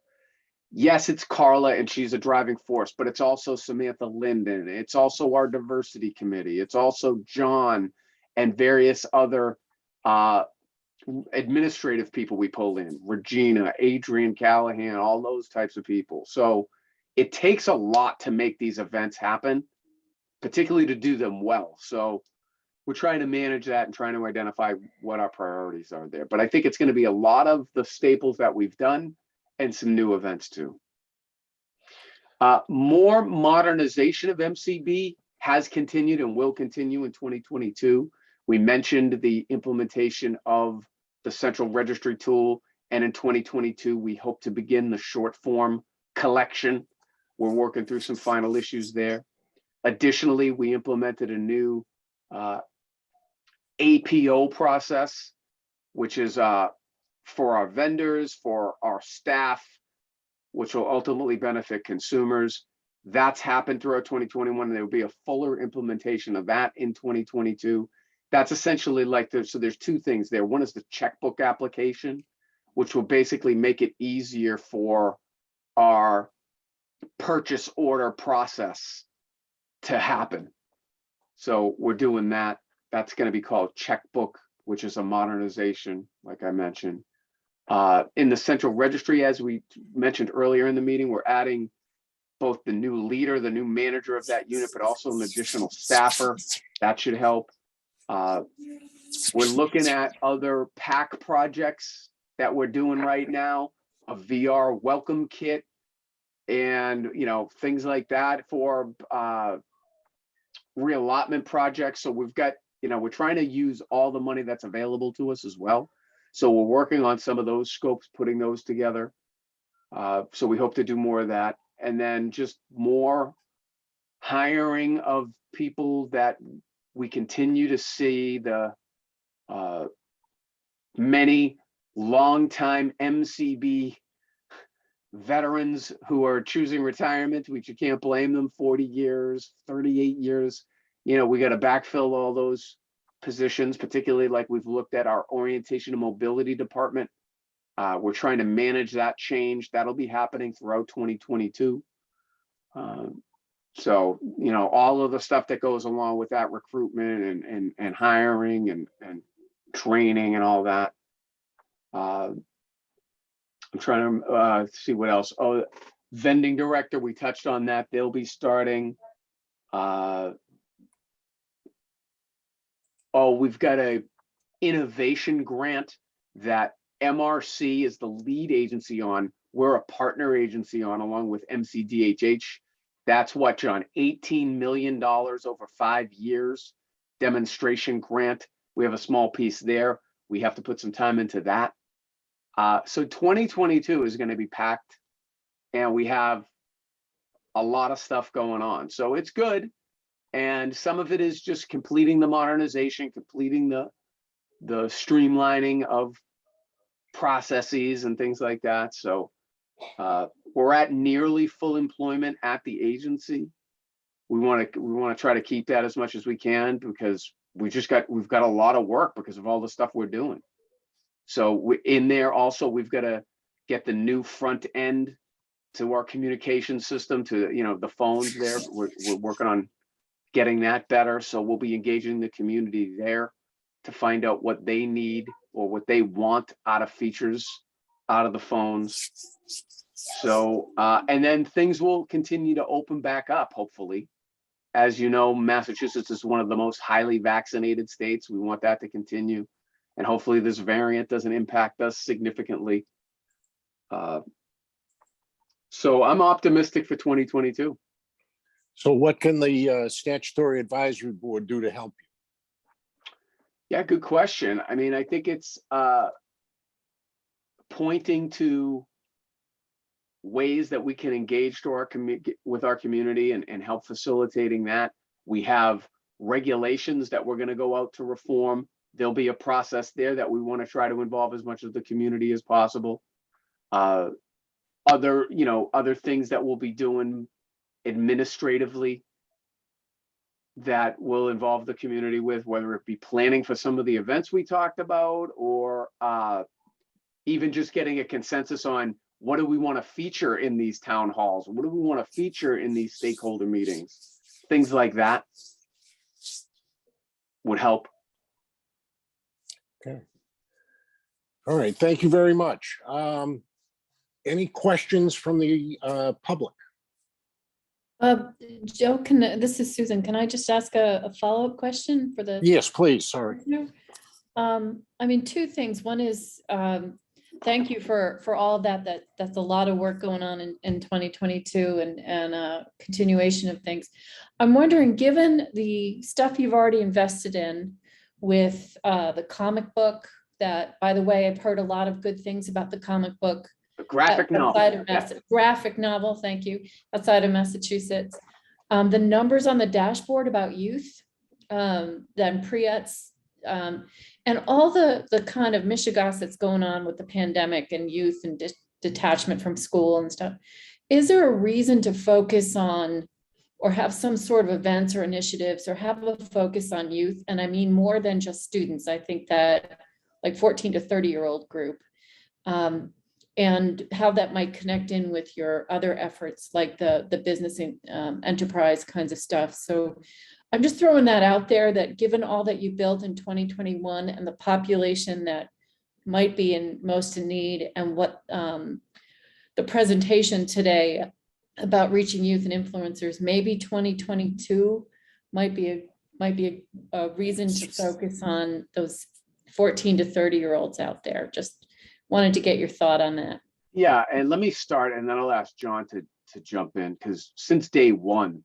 Yes, it's Carla and she's a driving force, but it's also Samantha Linden. It's also our diversity committee. It's also John and various other administrative people we pull in, Regina, Adrian Callahan, all those types of people. So it takes a lot to make these events happen, particularly to do them well. So we're trying to manage that and trying to identify what our priorities are there. But I think it's going to be a lot of the staples that we've done and some new events too. More modernization of MCB has continued and will continue in 2022. We mentioned the implementation of the central registry tool. And in 2022, we hope to begin the short form collection. We're working through some final issues there. Additionally, we implemented a new APO process, which is for our vendors, for our staff, which will ultimately benefit consumers. That's happened throughout 2021, and there will be a fuller implementation of that in 2022. That's essentially like, so there's two things there. One is the checkbook application, which will basically make it easier for our purchase order process to happen. So we're doing that. That's going to be called checkbook, which is a modernization, like I mentioned. In the central registry, as we mentioned earlier in the meeting, we're adding both the new leader, the new manager of that unit, but also an additional staffer. That should help. We're looking at other PAC projects that we're doing right now, a VR welcome kit, and things like that for reallotment projects. So we've got, we're trying to use all the money that's available to us as well. So we're working on some of those scopes, putting those together. So we hope to do more of that. And then just more hiring of people that we continue to see the many longtime MCB veterans who are choosing retirement, which you can't blame them, 40 years, 38 years. We got to backfill all those positions, particularly like we've looked at our orientation and mobility department. We're trying to manage that change. That'll be happening throughout 2022. So, all of the stuff that goes along with that recruitment and hiring and training and all that. I'm trying to see what else. Oh, vending director, we touched on that. They'll be starting. We've got a innovation grant that MRC is the lead agency on. We're a partner agency on, along with MCDHH. That's what, John? $18 million over 5 years demonstration grant. We have a small piece there. We have to put some time into that. So 2022 is going to be packed, and we have a lot of stuff going on. So it's good. And some of it is just completing the modernization, completing the streamlining of processes and things like that. So we're at nearly full employment at the agency. We want to try to keep that as much as we can, because we've got a lot of work because of all the stuff we're doing. So in there also, we've got to get the new front end to our communication system, to the phones there. We're working on getting that better. So we'll be engaging the community there to find out what they need or what they want out of features out of the phones. So and then things will continue to open back up, hopefully. As you know, Massachusetts is one of the most highly vaccinated states. We want that to continue. And hopefully this variant doesn't impact us significantly. So I'm optimistic for 2022. So what can the Statutory Advisory Board do to help you? Yeah, good question. I mean, I think it's pointing to ways that we can engage to with our community and help facilitating that. We have regulations that we're going to go out to reform. There'll be a process there that we want to try to involve as much of the community as possible. Other things that we'll be doing administratively that will involve the community with, whether it be planning for some of the events we talked about, or even just getting a consensus on what do we want to feature in these town halls? What do we want to feature in these stakeholder meetings? Things like that would help. Okay. All right, thank you very much. Any questions from the public? Joe, this is Susan. Can I just ask a follow-up question for the? Yes, please, sorry. I mean, two things. One is, thank you for all of that. That's a lot of work going on in 2022 and continuation of things. I'm wondering, given the stuff you've already invested in with the comic book, that, by the way, I've heard a lot of good things about the comic book. A graphic novel. Graphic novel, thank you, outside of Massachusetts. The numbers on the dashboard about youth, then Priyat's, and all the kind of mishigas that's going on with the pandemic and youth and detachment from school and stuff. Is there a reason to focus on or have some sort of events or initiatives or have a focus on youth? And I mean more than just students. I think that like 14 to 30-year-old group, and how that might connect in with your other efforts, like the business enterprise kinds of stuff. So I'm just throwing that out there, that given all that you built in 2021 and the population that might be most in need, and what the presentation today about reaching youth and influencers, maybe 2022 might be a reason to focus on those 14 to 30-year-olds out there. Just wanted to get your thought on that. Yeah, and let me start, and then I'll ask John to jump in, because since day one,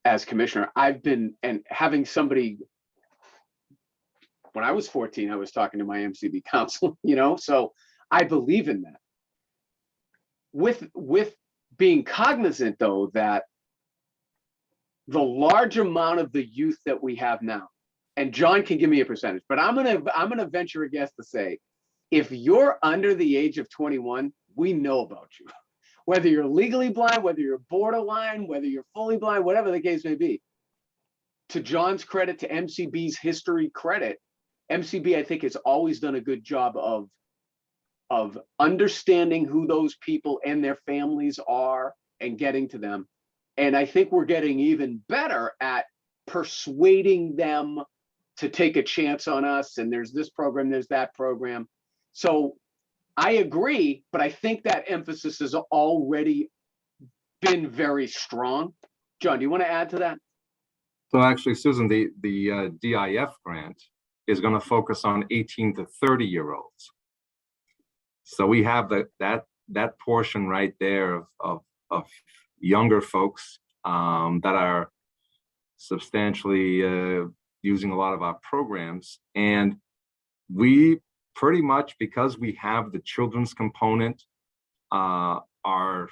as commissioner, I've been, and having somebody, when I was 14, I was talking to my MCB council, so I believe in that. With being cognizant, though, that the large amount of the youth that we have now, and John can give me a percentage, but I'm gonna venture a guess to say, if you're under the age of 21, we know about you. Whether you're legally blind, whether you're borderline, whether you're fully blind, whatever the case may be. To John's credit, to MCB's history credit, MCB, I think, has always done a good job of understanding who those people and their families are and getting to them. And I think we're getting even better at persuading them to take a chance on us. And there's this program, there's that program. So I agree, but I think that emphasis has already been very strong. John, do you want to add to that? So actually, Susan, the DIF grant is going to focus on 18 to 30-year-olds. So we have that portion right there of younger folks that are substantially using a lot of our programs. And we pretty much, because we have the children's component, are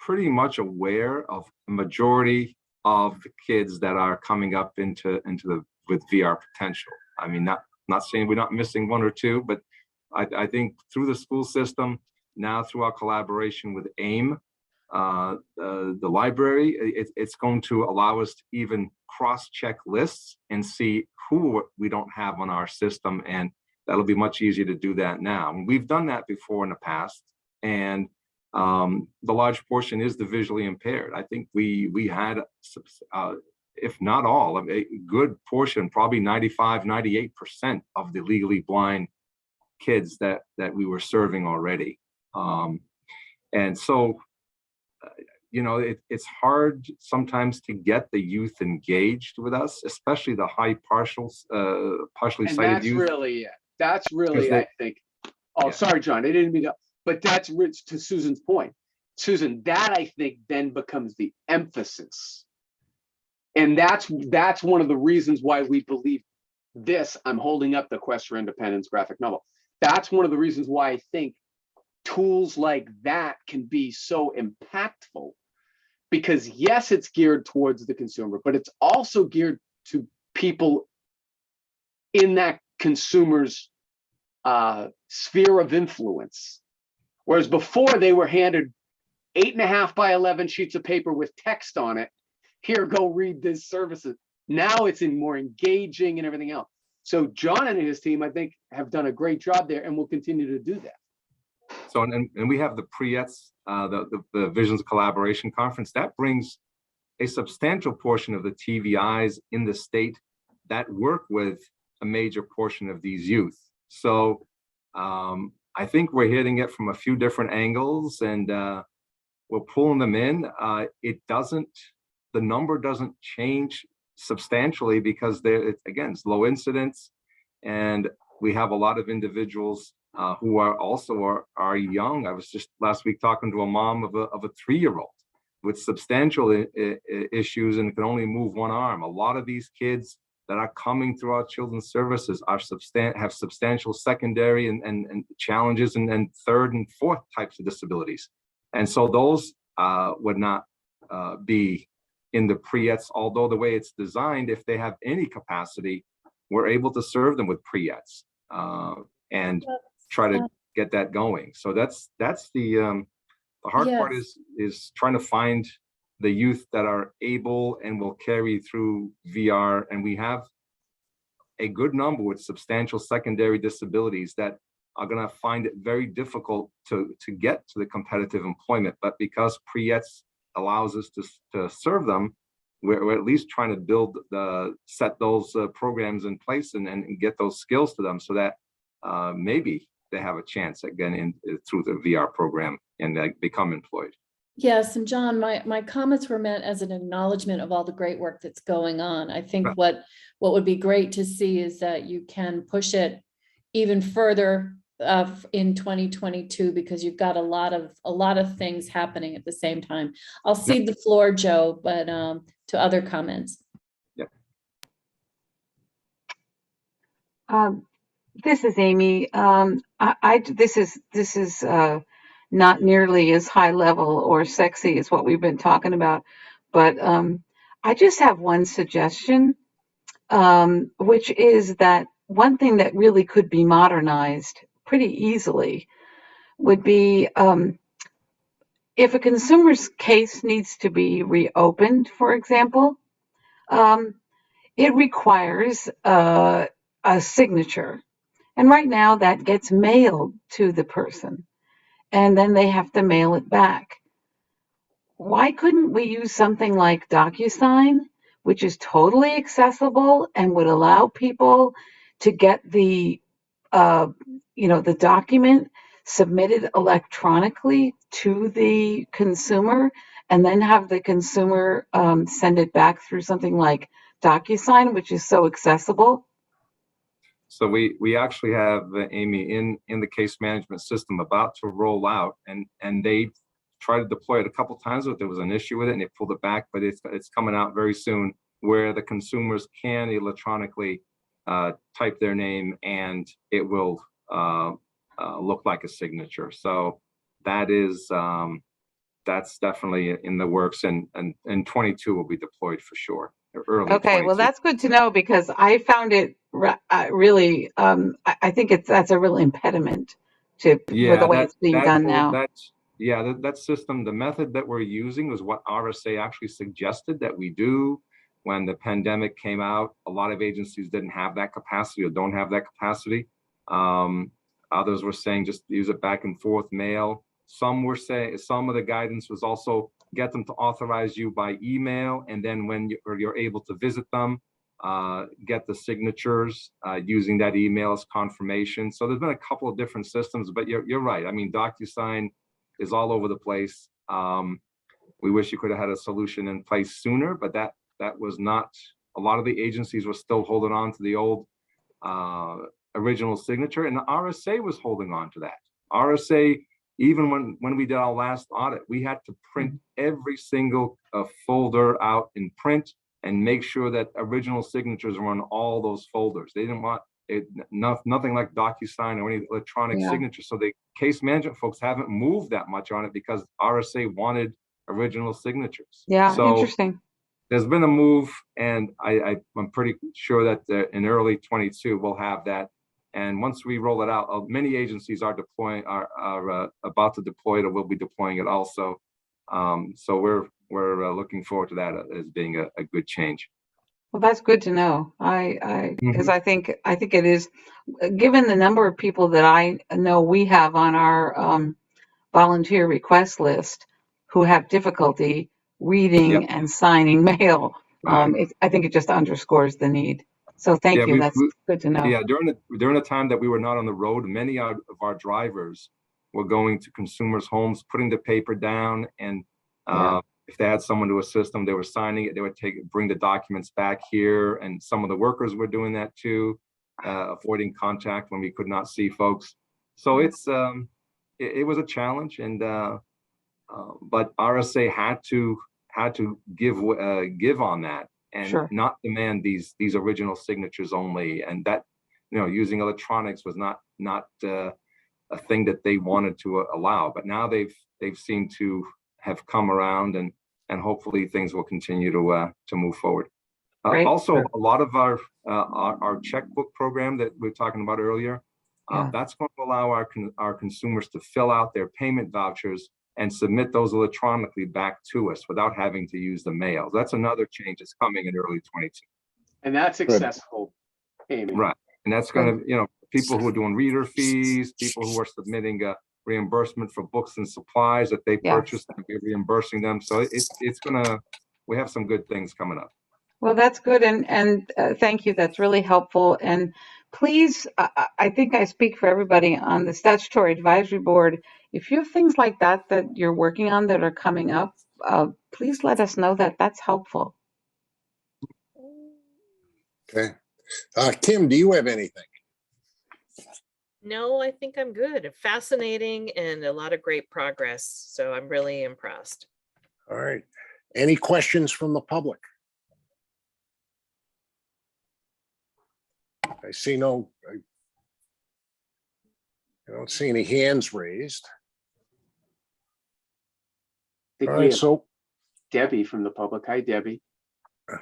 pretty much aware of the majority of the kids that are coming up with VR potential. I mean, not saying we're not missing one or two, but I think through the school system, now through our collaboration with AIM, the library, it's going to allow us to even cross-check lists and see who we don't have on our system, and that'll be much easier to do that now. And we've done that before in the past, and the large portion is the visually impaired. I think we had, if not all, a good portion, probably 95, 98% of the legally blind kids that we were serving already. And so, it's hard sometimes to get the youth engaged with us, especially the partially And sighted that's youth. really it. That's really, they- I think. Oh, Yeah. sorry, John, I didn't mean to, but that's rich to Susan's point. Susan, that I think then becomes the emphasis. And that's one of the reasons why we believe this. I'm holding up the Quest for Independence graphic novel. That's one of the reasons why I think tools like that can be so impactful, because yes, it's geared towards the consumer, but it's also geared to people in that consumer's sphere of influence. Whereas before they were handed 8.5 by 11 sheets of paper with text on it. Here, go read this services. Now it's more engaging and everything else. So John and his team, I think, have done a great job there and will continue to do that. So, and we have the PREETS, the Visions Collaboration Conference, that brings a substantial portion of the TVIs in the state that work with a major portion of these youth. So I think we're hitting it from a few different angles, and we're pulling them in. The number doesn't change substantially because it's low incidence, and we have a lot of individuals who are also young. I was just last week talking to a mom of a 3-year-old with substantial issues and can only move one arm. A lot of these kids that are coming through our children's services have substantial secondary and challenges and third and fourth types of disabilities. And so those would not be in the PREETS, although the way it's designed, if they have any capacity, we're able to serve them with PREETS and try to get that going. So that's the hard part is trying to find the youth that are able and will carry through VR. And we have a good number with substantial secondary disabilities that are going to find it very difficult to get to the competitive employment. But because PREETS allows us to serve them, we're at least trying to set those programs in place and get those skills to them so that maybe they have a chance at getting in through the VR program and become employed. Yes, and John, my comments were meant as an acknowledgement of all the great work that's going on. I think what would be great to see is that you can push it even further in 2022, because you've got a lot of things happening at the same time. I'll cede the floor, Joe, but to other comments. Yeah. This is Amy. This is not nearly as high level or sexy as what we've been talking about, but I just have one suggestion, which is that one thing that really could be modernized pretty easily would be if a consumer's case needs to be reopened, for example, it requires a signature. And right now that gets mailed to the person, and then they have to mail it back. Why couldn't we use something like DocuSign, which is totally accessible and would allow people to get the document submitted electronically to the consumer, and then have the consumer send it back through something like DocuSign, which is so accessible? So we actually have Amy in the case management system about to roll out, and they tried to deploy it a couple times, but there was an issue with it and they pulled it back, but it's coming out very soon where the consumers can electronically type their name and it will look like a signature. So that is that's definitely in the works, and 22 will be deployed for sure. Early Okay, 22. well, that's good to know, because I found it really, I think that's a real impediment for the way it's being done now. That system, the method that we're using is what RSA actually suggested that we do when the pandemic came out. A lot of agencies didn't have that capacity or don't have that capacity. Others were saying just use it back and forth mail. Some were saying, some of the guidance was also get them to authorize you by email, and then when you're able to visit them, get the signatures using that email as confirmation. So there's been a couple of different systems, but you're right. I mean, DocuSign is all over the place. We wish you could have had a solution in place sooner, but that was not, a lot of the agencies were still holding on to the old original signature, and the RSA was holding on to that. RSA, even when we did our last audit, we had to print every single folder out in print and make sure that original signatures were on all those folders. They didn't want it, nothing like DocuSign or any electronic signature. So the case management folks haven't moved that much on it because RSA wanted original signatures. Yeah, So interesting. there's been a move, and I'm pretty sure that in early 22 we'll have that. And once we roll it out, many agencies are deploying, are about to deploy it, or will be deploying it also. So we're looking forward to that as being a good change. Well, that's good to know. Because I think it is, given the number of people that I know we have on our volunteer request list who have difficulty reading and signing mail. I think it just underscores the need. So thank you. That's good to know. Yeah, during the time that we were not on the road, many of our drivers were going to consumers' homes, putting the paper down, and if they had someone to assist them, they were signing it. They would bring the documents back here, and some of the workers were doing that too, avoiding contact when we could not see folks. So it was a challenge, and but RSA had to give on that and not demand these original signatures only, and that using electronics was not a thing that they wanted to allow. But now they've seemed to have come around, and hopefully things will continue to move forward. Also, a lot of our checkbook program that we were talking about earlier, that's going to allow our consumers to fill out their payment vouchers and submit those electronically back to us without having to use the mail. That's another change that's coming in early 22. And that's accessible, Amy. Right. And that's going to, people who are doing reader fees, people who are submitting reimbursement for books and supplies that they purchased, and we're reimbursing them. So it's gonna, we have some good things coming up. Well, that's good, and thank you. That's really helpful. And please, I think I speak for everybody on the Statutory Advisory Board. If you have things like that you're working on that are coming up, please let us know that. That's helpful. Okay. Kim, do you have anything? No, I think I'm good. Fascinating and a lot of great progress. So I'm really impressed. All right. Any questions from the public? I see no, I don't see any hands raised. I think All we right, have so Debbie from the public. Hi, Debbie. I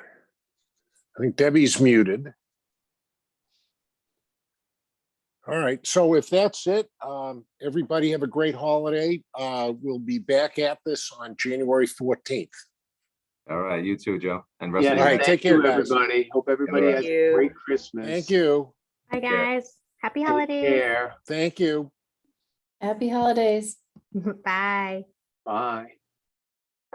think Debbie's muted. All right, so if that's it, everybody have a great holiday. We'll be back at this on January 14th. All right, you too, Joe. And rest Yeah, of All the right, thank take care, you, guys. everybody. Hope everybody has a great Christmas. Thank you. Bye, Take care. guys. Happy Take holidays. care. Thank you. Happy holidays. Bye. Bye.